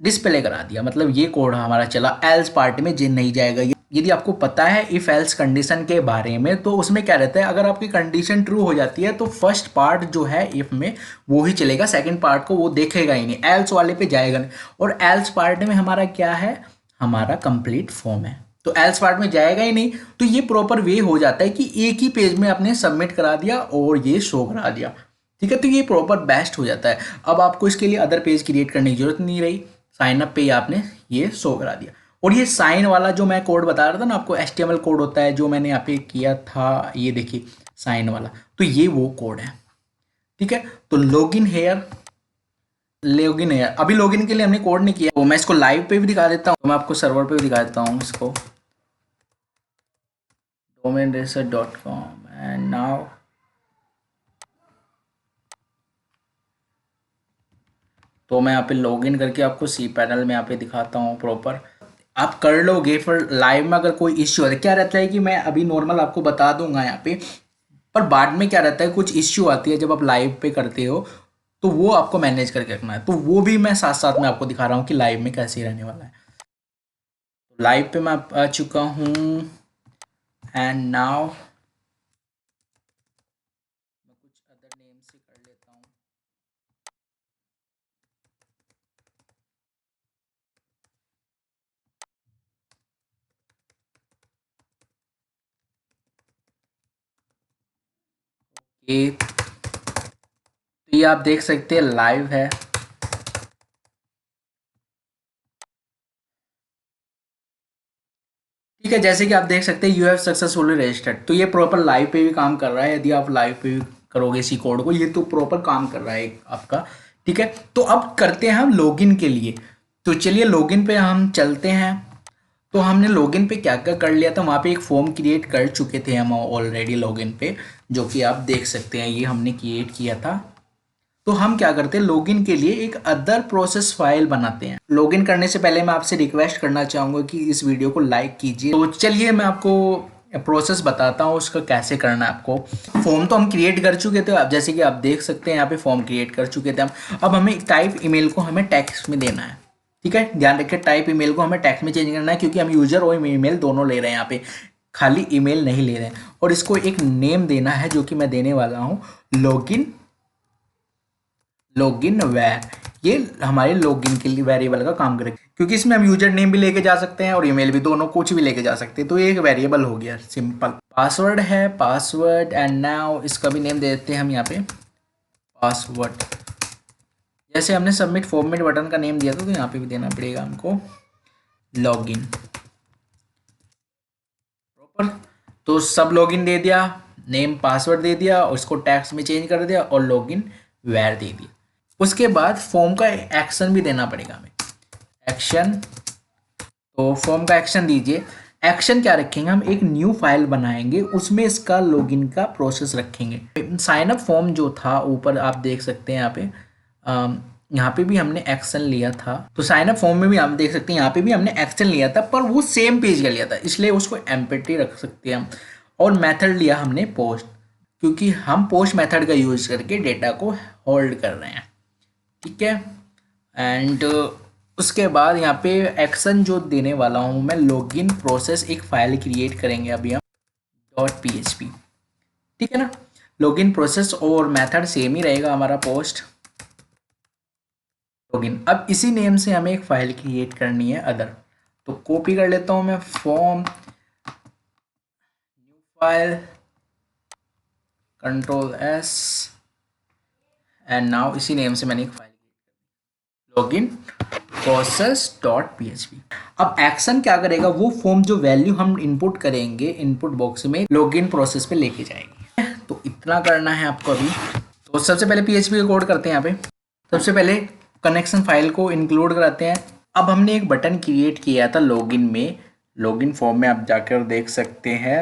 डिस्प्ले करा दिया, मतलब ये कोड हमारा चला। एल्स पार्ट में जिन नहीं जाएगा। यदि आपको पता है इफ एल्स कंडीशन के बारे में, तो उसमें क्या रहता है, अगर आपकी कंडीशन ट्रू हो जाती है तो फर्स्ट पार्ट जो है इफ में वो ही चलेगा, सेकंड पार्ट को वो देखेगा ही नहीं, एल्स वाले पे जाएगा नहीं। और एल्स पार्ट में हमारा क्या है, हमारा कंप्लीट फॉर्म है, तो एल्स पार्ट में जाएगा ही नहीं। तो ये प्रॉपर वे हो जाता है कि एक ही पेज में आपने सबमिट करा दिया और ये शो करा दिया, ठीक है। तो ये प्रॉपर बेस्ट हो जाता है। अब आपको इसके लिए अदर पेज क्रिएट करने की जरूरत नहीं रही, साइन अप पे ही आपने ये शो करा दिया। और ये साइन वाला जो मैं कोड बता रहा था ना आपको, HTML कोड होता है जो मैंने यहाँ पे किया था, ये देखिए साइन वाला, तो ये वो कोड है, ठीक है। तो लॉगिन हेयर, लॉगिन हेयर, अभी लॉगिन के लिए हमने कोड नहीं किया, तो मैं इसको लाइव पे भी दिखा देता हूँ, मैं आपको सर्वर पे भी दिखा देता हूँ इसको, domainracer.com एंड नाउ तो मैं यहाँ पे लॉगिन करके आपको सी पैनल में यहाँ पे दिखाता हूँ प्रॉपर। आप कर लोगे, फिर लाइव में अगर कोई इश्यू है, क्या रहता है कि मैं अभी नॉर्मल आपको बता दूंगा यहाँ पे, पर बाद में क्या रहता है कुछ इश्यू आती है जब आप लाइव पे करते हो, तो वो आपको मैनेज करके रखना है। तो वो भी मैं साथ साथ में आपको दिखा रहा हूँ कि लाइव में कैसे रहने वाला है। लाइव पे मैं आ चुका हूँ एंड नाउ मैं कुछ अदर नेम से कर लेता हूँ। तो ये आप देख सकते हैं लाइव है, ठीक है। जैसे कि आप देख सकते हैं यू हैव सक्सेसफुली रजिस्टर्ड, तो ये प्रॉपर लाइव पे भी काम कर रहा है। यदि आप लाइव पे भी करोगे इसी कोड को, ये तो प्रॉपर काम कर रहा है आपका, ठीक है। तो अब करते हैं हम लॉगिन के लिए, तो चलिए लॉगिन पे हम चलते हैं। तो हमने लॉगिन पे क्या क्या कर लिया था, वहाँ पे एक फॉर्म क्रिएट कर चुके थे हम ऑलरेडी लॉगिन पे, जो कि आप देख सकते हैं ये हमने क्रिएट किया था। तो हम क्या करते हैं, लॉगिन के लिए एक अदर प्रोसेस फाइल बनाते हैं। लॉगिन करने से पहले मैं आपसे रिक्वेस्ट करना चाहूँगा कि इस वीडियो को लाइक कीजिए। तो चलिए मैं आपको प्रोसेस बताता हूँ उसका कैसे करना है आपको। फॉर्म तो हम क्रिएट कर चुके थे, अब जैसे कि आप देख सकते हैं यहाँ पे फॉर्म क्रिएट कर चुके थे हम। अब हमें टाइप ईमेल को हमें टेक्स्ट में देना है, ठीक है। ध्यान रखिए टाइप ईमेल को हमें टेक्स्ट में चेंज करना है, क्योंकि हम यूजर और ईमेल दोनों ले रहे हैं यहाँ पे, खाली ईमेल नहीं ले रहे हैं। और इसको एक नेम देना है जो कि मैं देने वाला हूँ लॉगिन वेर। ये हमारे लॉगिन के लिए वेरिएबल का काम करेगा, क्योंकि इसमें हम यूजर नेम भी लेके जा सकते हैं और ईमेल भी, दोनों कुछ भी लेके जा सकते हैं। तो ये एक वेरिएबल हो गया सिंपल। पासवर्ड है, पासवर्ड एंड नाउ इसका भी नेम दे देते हैं हम यहाँ पे पासवर्ड। जैसे हमने सबमिट फॉर्मेट बटन का नेम दिया था, तो यहाँ पे भी देना पड़ेगा हमको लॉगिन प्रॉपर। तो सब लॉगिन दे दिया, नेम पासवर्ड दे दिया, और इसको टेक्स्ट में चेंज कर दिया और लॉगिन वेर दे दिया। उसके बाद फॉर्म का एक्शन भी देना पड़ेगा हमें, एक्शन। तो फॉर्म का एक्शन दीजिए। एक्शन क्या रखेंगे, हम एक न्यू फाइल बनाएंगे, उसमें इसका लॉगिन का प्रोसेस रखेंगे। साइन अप फॉर्म जो था ऊपर आप देख सकते हैं यहाँ पे भी हमने एक्शन लिया था। तो साइन अप फॉर्म में भी हम देख सकते हैं यहाँ पे भी हमने एक्शन लिया था, पर वो सेम पेज का लिया था, इसलिए उसको एम्प्टी रख सकते हैं हम। और मेथड लिया हमने पोस्ट, क्योंकि हम पोस्ट मेथड का यूज करके डेटा को होल्ड कर रहे हैं, ठीक है। एंड उसके बाद यहाँ पे एक्शन जो देने वाला हूँ मैं, लॉगिन प्रोसेस एक फाइल क्रिएट करेंगे अभी हम .php, ठीक है ना। लॉगिन प्रोसेस और मेथड सेम ही रहेगा हमारा पोस्ट लॉगिन। अब इसी नेम से हमें एक फाइल क्रिएट करनी है अदर, तो कॉपी कर लेता हूँ मैं form new file Ctrl+S and now इसी नेम से मैंने एक फाइल लॉगिन process.php। अब एक्शन क्या करेगा, वो फॉर्म जो वैल्यू हम इनपुट करेंगे इनपुट बॉक्स में लॉगिन प्रोसेस पे लेके जाएगी। तो इतना करना है आपको अभी। तो सबसे पहले PHP का कोड करते हैं। यहाँ पे सबसे पहले कनेक्शन फाइल को इंक्लूड कराते हैं। अब हमने एक बटन क्रिएट किया था लॉगिन में, लॉगिन फॉर्म में आप जाकर देख सकते हैं,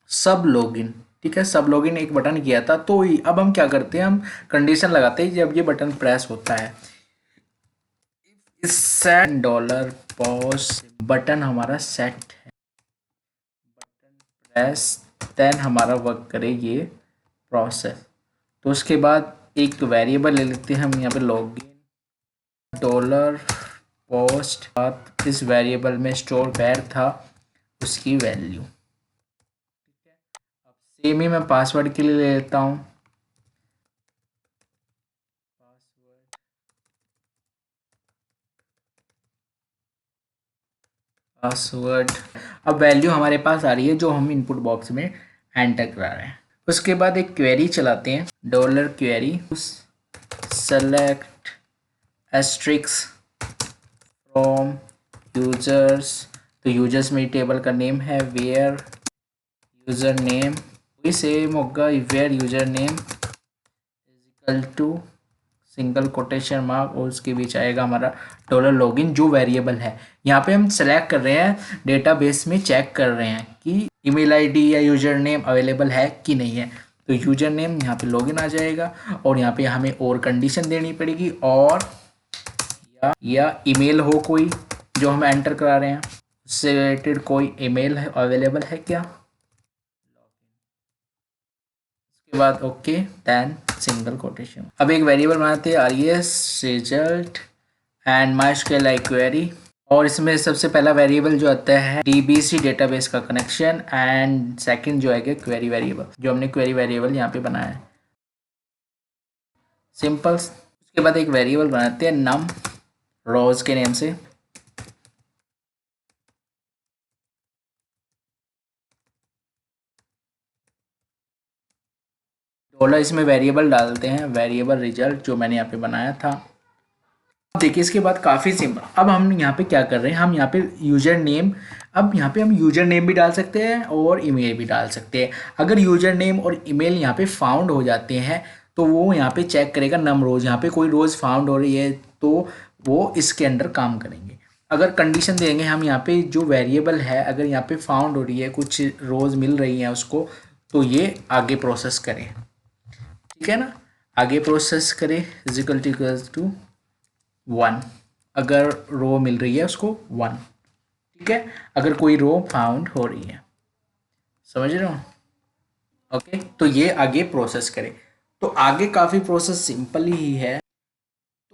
सब लॉगिन, ठीक है, सब लॉगिन एक बटन किया था। तो अब हम क्या करते हैं, हम कंडीशन लगाते हैं जब ये बटन प्रेस होता है, सेट डॉलर पॉज, बटन हमारा सेट है, बटन प्रेस, देन हमारा वर्क करे ये प्रोसेस। तो उसके बाद एक वेरिएबल ले लेते हैं हम यहाँ पे लॉगिन डॉलर पोस्ट, इस वेरिएबल में स्टोर वेयर था उसकी वैल्यू। ठीक है, अब सेम ही मैं पासवर्ड के लिए ले लेता हूँ, पासवर्ड। अब वैल्यू हमारे पास आ रही है जो हम इनपुट बॉक्स में एंटर करा रहे हैं। उसके बाद एक क्वेरी चलाते हैं, dollar query select asterisk from users. तो यूजर्स में टेबल का नेम है वेयर यूजर नेम, वही सेम होगा, where user name equal to single quotation mark और उसके बीच आएगा हमारा डॉलर लॉगिन जो वेरिएबल है। यहाँ पे हम सेलेक्ट कर रहे हैं, डेटाबेस में चेक कर रहे हैं कि ईमेल आईडी या यूजर नेम अवेलेबल है कि नहीं है। तो यूजर नेम यहाँ पे लॉगिन आ जाएगा और यहाँ पे हमें और कंडीशन देनी पड़ेगी, और या ईमेल हो कोई जो हम एंटर करा रहे हैं, उससे रिलेटेड कोई ईमेल है अवेलेबल है क्या, उसके बाद ओके देन सिंगल कोटेशन। अब एक वेरिएबल बनाते हैं RES result and MySQL query, और इसमें सबसे पहला वेरिएबल जो आता है डीबीसी डेटाबेस का कनेक्शन, एंड सेकंड जो है क्वेरी वेरिएबल, जो हमने क्वेरी वेरिएबल यहाँ पे बनाया है सिंपल। उसके बाद एक वेरिएबल बनाते हैं नम रोज के नेम से, डॉलर इसमें वेरिएबल डालते हैं, वेरिएबल रिजल्ट जो मैंने यहाँ पे बनाया था। अब देखिए इसके बाद काफ़ी सिंपल, अब हम यहाँ पे क्या कर रहे हैं, हम यहाँ पे यूजर नेम, अब यहाँ पे हम यूजर नेम भी डाल सकते हैं और ईमेल भी डाल सकते हैं। अगर यूजर नेम और ईमेल यहाँ पे फाउंड हो जाते हैं तो वो यहाँ पे चेक करेगा नम रोज, यहाँ पे कोई रोज़ फाउंड हो रही है तो वो इसके अंडर काम करेंगे। अगर कंडीशन देंगे हम यहाँ पे जो वेरिएबल है, अगर यहाँ पे फाउंड हो रही है, कुछ रोज़ मिल रही है उसको, तो ये आगे प्रोसेस करें, ठीक है ना, आगे प्रोसेस करें इक्वल्स टू 1, अगर रो मिल रही है उसको 1, ठीक है, अगर कोई रो फाउंड हो रही है, समझ रहे हो, ओके। तो ये आगे प्रोसेस करें, तो आगे काफ़ी प्रोसेस सिंपल ही है।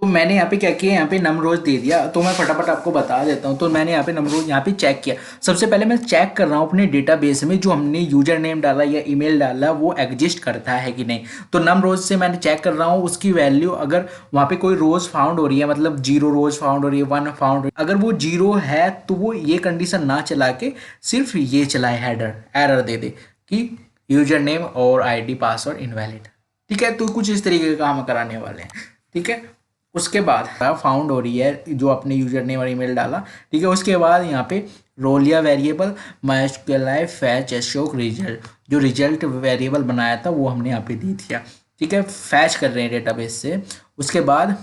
तो मैंने यहाँ पे क्या किया, यहाँ पे नमरोज दे दिया, तो मैं फटाफट आपको बता देता हूँ। तो मैंने यहाँ पे नमरोज यहाँ पे चेक किया, सबसे पहले मैं चेक कर रहा हूँ अपने डेटाबेस में जो हमने यूजर नेम डाला या ईमेल डाला वो एग्जिस्ट करता है कि नहीं। तो नम रोज से मैंने चेक कर रहा हूँ उसकी वैल्यू, अगर वहाँ पे कोई रोज फाउंड हो रही है, मतलब 0 रोज फाउंड हो रही है, 1 फाउंड हो रही है, अगर वो 0 है तो वो ये कंडीशन ना चला के सिर्फ ये चलाए, हेडर एरर दे दे कि यूजर नेम और ID पासवर्ड इनवैलिड, ठीक है। तो कुछ इस तरीके का हम कराने वाले हैं, ठीक है। उसके बाद फाउंड हो रही है जो अपने यूजर नेम और ईमेल डाला, ठीक है। उसके बाद यहाँ पे रोलिया variable MySQL fetch assoc result, जो रिजल्ट वेरिएबल बनाया था वो हमने यहाँ पे दी दिया, ठीक है, फैच कर रहे हैं डेटाबेस से। उसके बाद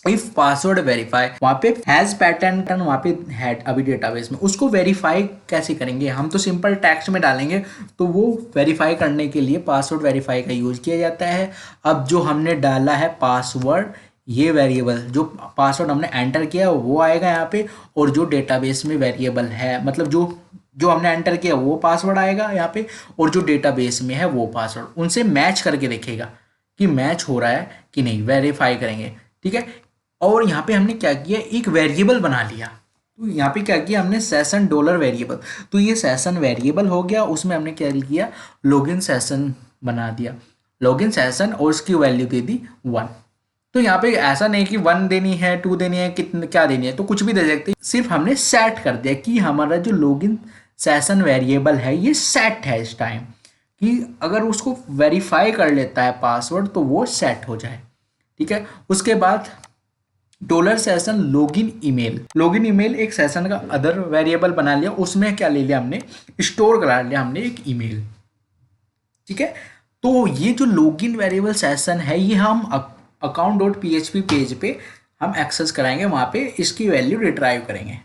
इफ पासवर्ड वेरीफाई, वहाँ पे हैज पैटर्न वहाँ पे है अभी डेटाबेस में, उसको वेरीफाई कैसे करेंगे, हम तो सिंपल टेक्स्ट में डालेंगे, तो वो वेरीफाई करने के लिए पासवर्ड वेरीफाई का यूज किया जाता है। अब जो हमने डाला है पासवर्ड, ये वेरिएबल जो पासवर्ड हमने एंटर किया वो आएगा यहाँ पे, और जो डेटाबेस में वेरिएबल है, मतलब जो जो हमने एंटर किया वो पासवर्ड आएगा यहाँ पे, और जो डेटाबेस में है वो पासवर्ड, उनसे मैच करके देखेगा कि मैच हो रहा है कि नहीं, वेरीफाई करेंगे, ठीक है। और यहाँ पे हमने क्या किया, एक वेरिएबल बना लिया, तो यहाँ पे क्या किया हमने, सेशन डॉलर वेरिएबल, तो ये सेशन वेरिएबल हो गया, उसमें हमने क्या किया, लॉगिन सेशन बना दिया, लॉगिन सेशन, और उसकी वैल्यू दे दी 1। तो यहाँ पे ऐसा नहीं कि 1 देनी है, 2 देनी है, कितने क्या देनी है, तो कुछ भी दे सकते, सिर्फ हमने सेट कर दिया कि हमारा जो लॉगिन सेशन वेरिएबल है ये सेट है इस टाइम, कि अगर उसको वेरीफाई कर लेता है पासवर्ड तो वो सेट हो जाए, ठीक है। उसके बाद dollar session login email, login email एक सेशन का अदर वेरिएबल बना लिया, उसमें क्या ले लिया हमने, स्टोर करा लिया हमने एक ईमेल, ठीक है। तो ये जो लॉगिन वेरिएबल सेशन है ये हम account dot P H P page पे हम एक्सेस कराएंगे, वहाँ पे इसकी वैल्यू रिट्राइव करेंगे,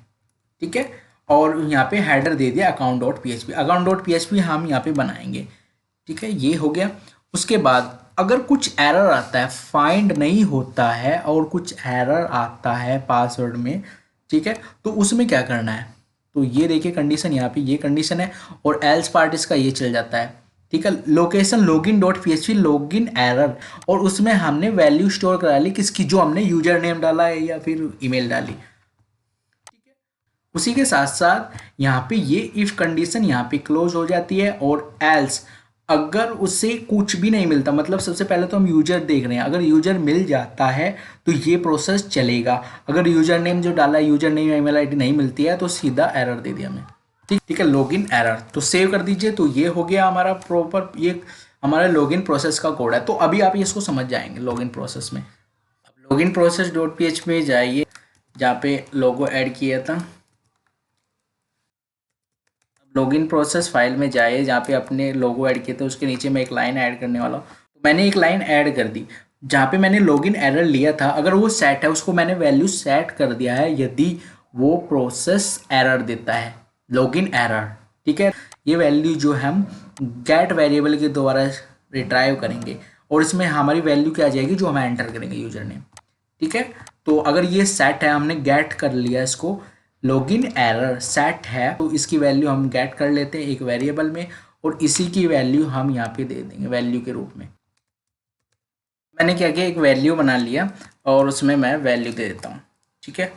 ठीक है। और यहाँ पे हेडर दे दिया account dot P H P, account dot P H P हम यहाँ पे बनाएंगे, ठीक है। ये हो गया। उसके बाद अगर कुछ एरर आता है, फाइंड नहीं होता है और कुछ एरर आता है पासवर्ड में, ठीक है, तो उसमें क्या करना है, तो ये देखिए कंडीशन, यहाँ पे ये कंडीशन है और एल्स पार्ट इसका ये चल जाता है, ठीक है। Location login dot P H P login error, और उसमें हमने वैल्यू स्टोर करा ली किसकी, जो हमने यूजर नेम डाला है या फिर ईमेल डाली। उसी के साथ साथ यहाँ पे ये इफ कंडीशन यहाँ पे क्लोज हो जाती है, और एल्स अगर उससे कुछ भी नहीं मिलता, मतलब सबसे पहले तो हम यूजर देख रहे हैं, अगर यूजर मिल जाता है तो ये प्रोसेस चलेगा। अगर यूजर नेम जो डाला है, यूजर नेम ईमेल आईडी नहीं मिलती है तो सीधा एरर दे दिया हमें, ठीक ठीक है, लॉगिन एरर। तो सेव कर दीजिए। तो ये हो गया हमारा प्रॉपर, ये हमारा लॉगिन प्रोसेस का कोड है। तो अभी आप इसको समझ जाएंगे लॉगिन प्रोसेस में। अब login process dot P H में जाइए, जहाँ पे लोगो ऐड किया था, लॉगिन प्रोसेस फाइल में जाइए, जहाँ पे अपने लोगो ऐड किए थे उसके नीचे मैं एक लाइन ऐड करने वाला हूँ। तो मैंने एक लाइन ऐड कर दी, जहाँ पे मैंने लॉगिन एरर लिया था, अगर वो सेट है उसको मैंने वैल्यू सेट कर दिया है, यदि वो प्रोसेस एरर देता है, लॉगिन एरर, ठीक है। ये वैल्यू जो हम गेट वेरिएबल के द्वारा रिट्राइव करेंगे, और इसमें हमारी वैल्यू क्या आ जाएगी, जो हम एंटर करेंगे यूजर नेम, ठीक है। तो अगर ये सेट है, हमने गेट कर लिया इसको, लॉगिन एरर सेट है, तो इसकी वैल्यू हम गेट कर लेते हैं एक वेरिएबल में, और इसी की वैल्यू हम यहाँ पे दे देंगे वैल्यू के रूप में। मैंने क्या किया, एक वैल्यू बना लिया और उसमें मैं वैल्यू दे देता हूँ, ठीक है।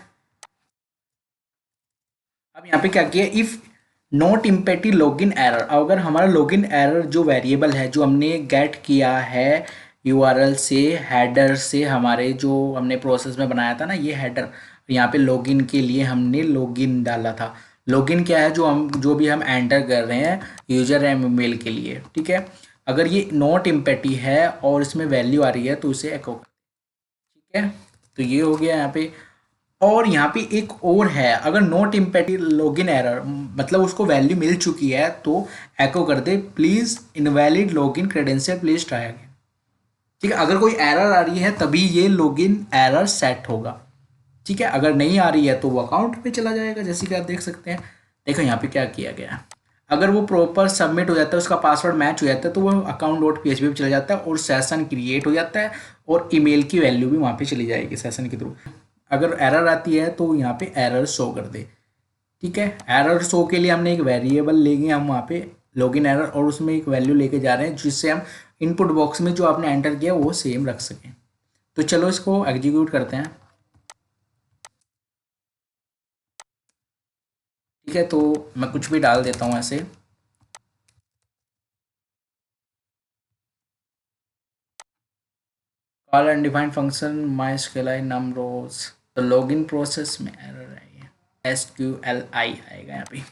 अब यहाँ पे क्या किया, if not empty login error, अगर हमारा लॉगिन एरर जो वेरिएबल है जो हमने गेट किया है यूआरएल से, हेडर से, हमारे जो हमने प्रोसेस में बनाया था ना ये हेडर, यहाँ पे लॉगिन के लिए हमने लॉगिन डाला था। लॉगिन क्या है, जो भी हम एंटर कर रहे हैं यूजर ईमेल के लिए, ठीक है। अगर ये नॉट इम्पेटी है और इसमें वैल्यू आ रही है तो उसे एको, ठीक है। तो ये हो गया यहाँ पे। और यहाँ पे एक और है, अगर नोट इम्पेटी लॉगिन एरर, मतलब उसको वैल्यू मिल चुकी है, तो एको कर दे please invalid login credential please try again, ठीक है। अगर कोई एरर आ रही है तभी ये लॉगिन एरर सेट होगा, ठीक है। अगर नहीं आ रही है तो वो अकाउंट पे चला जाएगा, जैसे कि आप देख सकते हैं। देखो यहाँ पे क्या किया गया है, अगर वो प्रॉपर सबमिट हो जाता है, उसका पासवर्ड मैच हो जाता है, तो वो account dot P H P पे चला जाता है और सेशन क्रिएट हो जाता है, और ईमेल की वैल्यू भी वहाँ पे चली जाएगी सेशन के थ्रू। अगर एरर आती है तो यहाँ पे एरर शो कर दे, ठीक है। एरर शो के लिए हमने एक वेरिएबल लेंगे हम वहाँ पे लॉगिन एरर, और उसमें एक वैल्यू लेके जा रहे हैं जिससे हम इनपुट बॉक्स में जो आपने एंटर किया वो सेम रख सकें। तो चलो इसको एग्जीक्यूट करते हैं, ठीक है। तो मैं कुछ भी डाल देता हूँ ऐसे, कॉल अनडिफाइंड फंक्शन माई स्केलाई नम रोज, तो लॉगिन प्रोसेस में एरर है, ये एस क्यू एल आई आएगा यहाँ पे।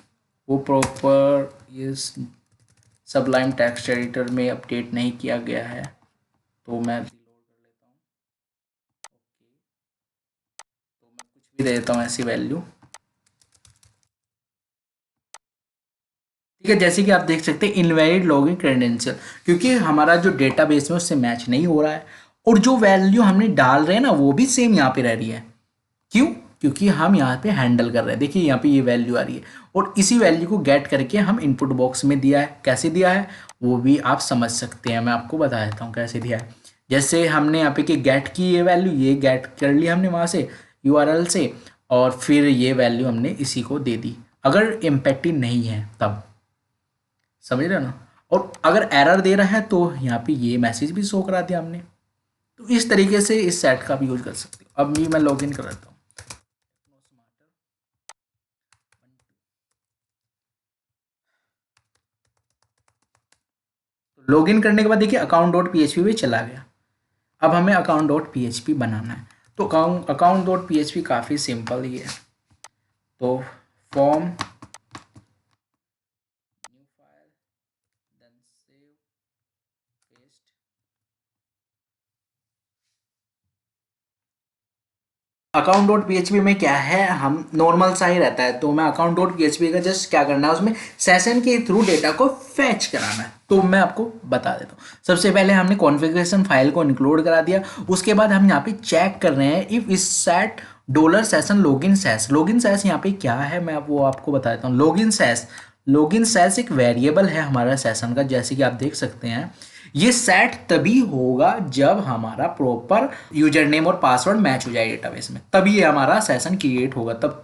वो प्रॉपर ये सबलाइम टेक्स्ट एडिटर में अपडेट नहीं किया गया है, तो मैं रिलोड कर लेता हूँ। तो मैं कुछ भी दे देता हूँ ऐसी वैल्यू, ठीक है। जैसे कि आप देख सकते हैं इनवैलिड लॉगिन क्रेडेंशियल, क्योंकि हमारा जो डेटाबेस में उससे मैच नहीं हो रहा है, और जो वैल्यू हमने डाल रहे हैं ना वो भी सेम यहाँ पे रह रही है। क्यों? क्योंकि हम यहाँ पे हैंडल कर रहे हैं, देखिए यहाँ पे ये वैल्यू आ रही है, और इसी वैल्यू को गेट करके हम इनपुट बॉक्स में दिया है। कैसे दिया है वो भी आप समझ सकते हैं, मैं आपको बता देता हूँ कैसे दिया है। जैसे हमने यहाँ पे कि गेट की ये वैल्यू, ये गेट कर ली हमने वहाँ से यूआरएल से, और फिर ये वैल्यू हमने इसी को दे दी, अगर इम्पैक्टिव नहीं है तब, समझ रहे हो ना। और अगर एरर दे रहा है तो यहाँ पे ये मैसेज भी शो करा दिया हमने। तो इस तरीके से इस सेट का भी यूज कर सकते हो। अब मैं लॉग इन कर देता हूँ। लॉगिन करने के बाद देखिए account dot P H P पे चला गया। अब हमें account dot P H P बनाना है, तो account dot P H P काफ़ी सिंपल ही है। तो form new file, then save, paste, account dot P में क्या है, हम नॉर्मल सा ही रहता है, तो मैं अकाउंट डॉट पी का जस्ट क्या करना है, उसमें सेशन के थ्रू डेटा को फैच कराना है। तो मैं आपको बता देता हूँ। सबसे पहले हमने कॉन्फ़िगरेशन फाइल को इंक्लूड करा दिया, उसके बाद हम यहाँ पे चेक कर रहे हैं if is set dollar session login सैस यहाँ पे क्या है, मैं वो आपको बता देता हूँ। लॉगिन सैस एक वेरिएबल है हमारा सेशन का, जैसे कि आप देख सकते हैं। ये सेट तभी होगा जब हमारा प्रॉपर यूजर नेम और पासवर्ड मैच हो जाए डेटाबेस में, तभी ये हमारा सेशन क्रिएट होगा, तब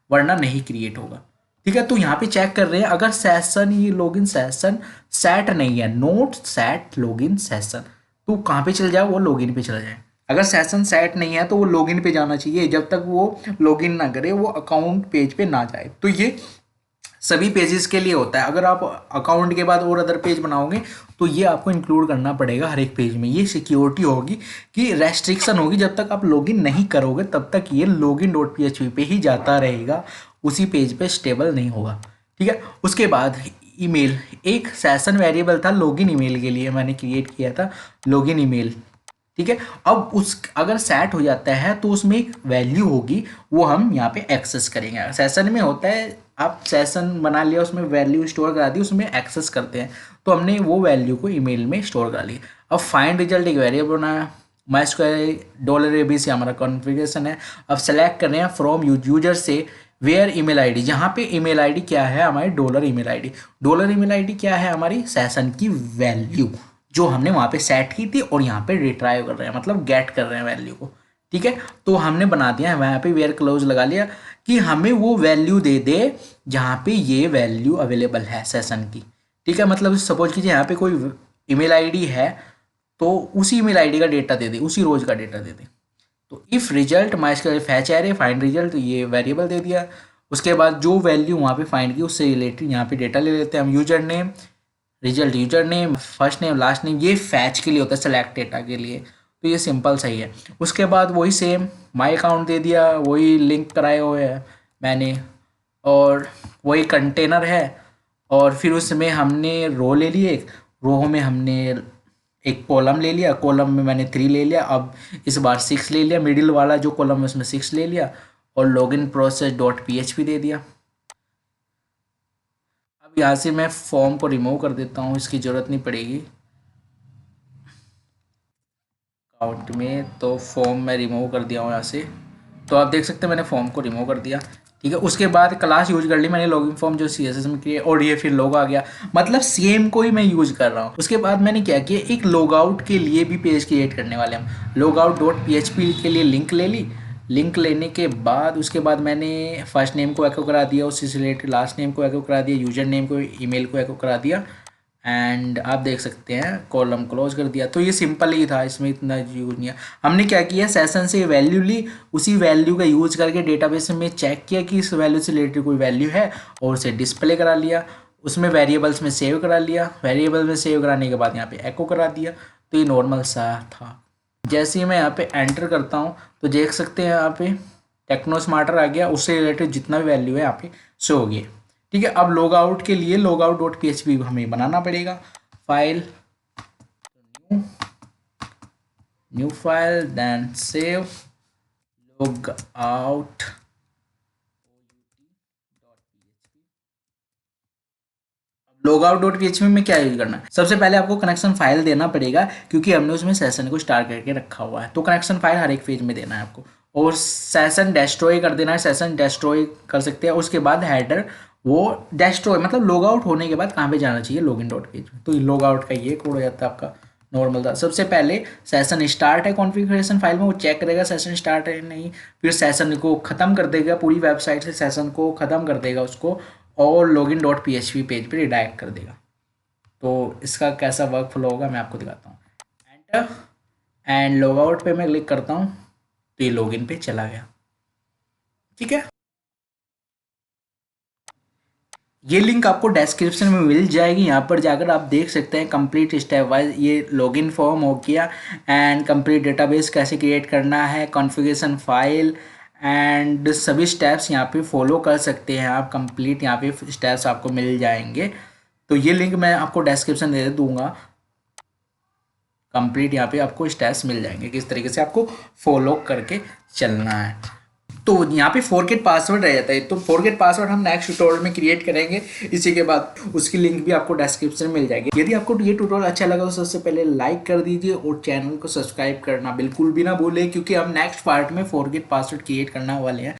वरना नहीं क्रिएट होगा। ठीक है, तो यहाँ पे चेक कर रहे हैं, अगर सेशन ये लॉगिन सेशन सेट नहीं है, नोट सेट लॉगिन सेशन, तो कहाँ पे चल जाए, वो लॉगिन पे चला जाए। अगर सेशन सेट नहीं है तो वो लॉगिन पे जाना चाहिए, जब तक वो लॉगिन ना करे वो अकाउंट पेज पे ना जाए। तो ये सभी पेजेस के लिए होता है। अगर आप अकाउंट के बाद और अदर पेज बनाओगे तो ये आपको इंक्लूड करना पड़ेगा हर एक पेज में। ये सिक्योरिटी होगी कि रेस्ट्रिक्शन होगी, जब तक आप लॉगिन नहीं करोगे तब तक ये लॉगिन डॉट पी पे ही जाता रहेगा, उसी पेज पे स्टेबल नहीं होगा। ठीक है, उसके बाद ईमेल, एक सेशन वेरिएबल था लॉगिन ईमेल के लिए मैंने क्रिएट किया था, लॉगिन ईमेल। ठीक है, अब उस अगर सेट हो जाता है तो उसमें एक वैल्यू होगी, वो हम यहाँ पे एक्सेस करेंगे। सेशन में होता है, आप सेशन बना लिया, उसमें वैल्यू स्टोर करा दी, उसमें एक्सेस करते हैं, तो हमने वो वैल्यू को ईमेल में स्टोर करा ली। अब फाइंड रिजल्ट एक वेरिएबल बनाया, MySQL $AB हमारा कॉन्फ़िगरेशन है। अब सेलेक्ट कर रहे हैं फ्रॉम यूजर से वेयर ईमेल आईडी, जहाँ पे ईमेल आईडी क्या है हमारी डॉलर ईमेल आईडी क्या है हमारी सेशन की वैल्यू जो हमने वहाँ पे सेट की थी, और यहाँ पे रिट्राइव कर रहे हैं, मतलब गेट कर रहे हैं वैल्यू को। ठीक है, तो हमने बना दिया है वहाँ पे वेयर क्लोज लगा लिया कि हमें वो वैल्यू दे दे जहाँ पे ये वैल्यू अवेलेबल है सेशन की। ठीक है, मतलब सपोज कीजिए यहाँ पे कोई ईमेल आईडी है, तो उसी ईमेल आईडी का डेटा दे दे, उसी रोज का डेटा दे दे। तो if result MySQL fetch array find result, ये वेरिएबल दे दिया। उसके बाद जो वैल्यू वहाँ पे फाइंड की उससे रिलेटेड यहाँ पे डेटा ले लेते हैं हम, user name result, user name, first name, last name, ये फैच के लिए होता है, सेलेक्ट डेटा के लिए। तो ये सिंपल सही है। उसके बाद वही सेम माई अकाउंट दे दिया, वही लिंक कराए हुए है मैंने, और वही कंटेनर है। और फिर उसमें हमने रो ले लिए, एक रो में हमने एक कॉलम ले लिया, कॉलम में मैंने 3 ले लिया, अब इस बार 6 ले लिया, मिडिल वाला जो कॉलम है उसमें 6 ले लिया, और लॉगिन प्रोसेस डॉट PHP दे दिया। अब यहाँ से मैं फॉर्म को रिमूव कर देता हूँ, इसकी ज़रूरत नहीं पड़ेगी अकाउंट में, तो फॉर्म मैं रिमूव कर दिया हूँ यहाँ से। तो आप देख सकते हैं मैंने फॉर्म को रिमूव कर दिया। ठीक है, उसके बाद क्लास यूज कर ली मैंने लॉगिन फॉर्म जो CSS में किया, और ये फिर लॉग आ गया, मतलब सेम को ही मैं यूज कर रहा हूँ। उसके बाद मैंने क्या किया, एक लॉग आउट के लिए भी पेज क्रिएट करने वाले हम, लॉग आउट डॉट PHP के लिए लिंक ले ली। लिंक लेने के बाद उसके बाद मैंने फर्स्ट नेम को एको करा दिया, उससे रिलेटेड लास्ट नेम को एको करा दिया, यूजर नेम को, ईमेल को एको करा दिया, एंड आप देख सकते हैं कॉलम क्लोज कर दिया। तो ये सिंपल ही था, इसमें इतना यूज नहीं है। हमने क्या किया, सेशन से वैल्यू ली, उसी वैल्यू का यूज करके डेटाबेस में चेक किया कि इस वैल्यू से रिलेटेड कोई वैल्यू है, और उसे डिस्प्ले करा लिया, उसमें वेरिएबल्स में सेव करा लिया, वेरिएबल में सेव कराने के बाद यहाँ पे एको करा दिया। तो ये नॉर्मल सा था। जैसे ही मैं यहाँ पे एंटर करता हूँ तो देख सकते हैं यहाँ पे टेक्नो स्मार्टर आ गया, उससे रिलेटेड जितना भी वैल्यू है यहाँ पे शो हो गया। ठीक है, अब लॉग आउट के लिए लॉग आउट डॉट PHP हमें बनाना पड़ेगा, file, new file, then save log out. Log out dot PHP में क्या यूज करना है, सबसे पहले आपको कनेक्शन फाइल देना पड़ेगा, क्योंकि हमने उसमें सेशन को स्टार्ट करके रखा हुआ है, तो कनेक्शन फाइल हर एक पेज में देना है आपको, और सेशन डिस्ट्रॉय कर देना है, सेशन डिस्ट्रॉय कर सकते हैं। उसके बाद हेडर वो डिस्ट्रॉय, मतलब लॉग आउट होने के बाद कहाँ पे जाना चाहिए, लॉगिन डॉट पेज में। तो लॉग आउट का ये कोड हो जाता है आपका नॉर्मल था। सबसे पहले सेशन स्टार्ट है कॉन्फ़िगरेशन फाइल में, वो चेक करेगा सेशन स्टार्ट है नहीं, फिर सेशन को ख़त्म कर देगा, पूरी वेबसाइट से सेशन को ख़त्म कर देगा उसको, और लॉगिन डॉट PHP पेज पे रिडायरेक्ट कर देगा। तो इसका कैसा वर्क फ्लो होगा मैं आपको दिखाता हूँ। एंटर एंड लॉग आउट पे मैं क्लिक करता हूँ, तो ये लॉगिन पे चला गया। ठीक है, ये लिंक आपको डिस्क्रिप्शन में मिल जाएगी, यहाँ पर जाकर आप देख सकते हैं कंप्लीट स्टेप वाइज ये लॉगिन फॉर्म हो गया, एंड कंप्लीट डेटाबेस कैसे क्रिएट करना है, कॉन्फ़िगरेशन फाइल, एंड सभी स्टेप्स यहाँ पे फॉलो कर सकते हैं आप, कंप्लीट यहाँ पे स्टेप्स आपको मिल जाएंगे। तो ये लिंक मैं आपको डिस्क्रिप्शन दे दूंगा, कंप्लीट यहाँ पे आपको स्टेप्स मिल जाएंगे किस तरीके से आपको फॉलो करके चलना है। तो यहाँ पे फॉरगेट पासवर्ड रह जाता है। तो फॉरगेट पासवर्ड हम नेक्स्ट ट्यूटोरियल में क्रिएट करेंगे। इसी के बाद उसकी लिंक भी आपको डिस्क्रिप्शन में मिल जाएगी। यदि आपको ये ट्यूटोरियल अच्छा लगा तो सबसे पहले लाइक कर दीजिए और चैनल को सब्सक्राइब करना बिल्कुल भी ना भूलें, क्योंकि हम नेक्स्ट पार्ट में फॉरगेट पासवर्ड क्रिएट करने वाले हैं।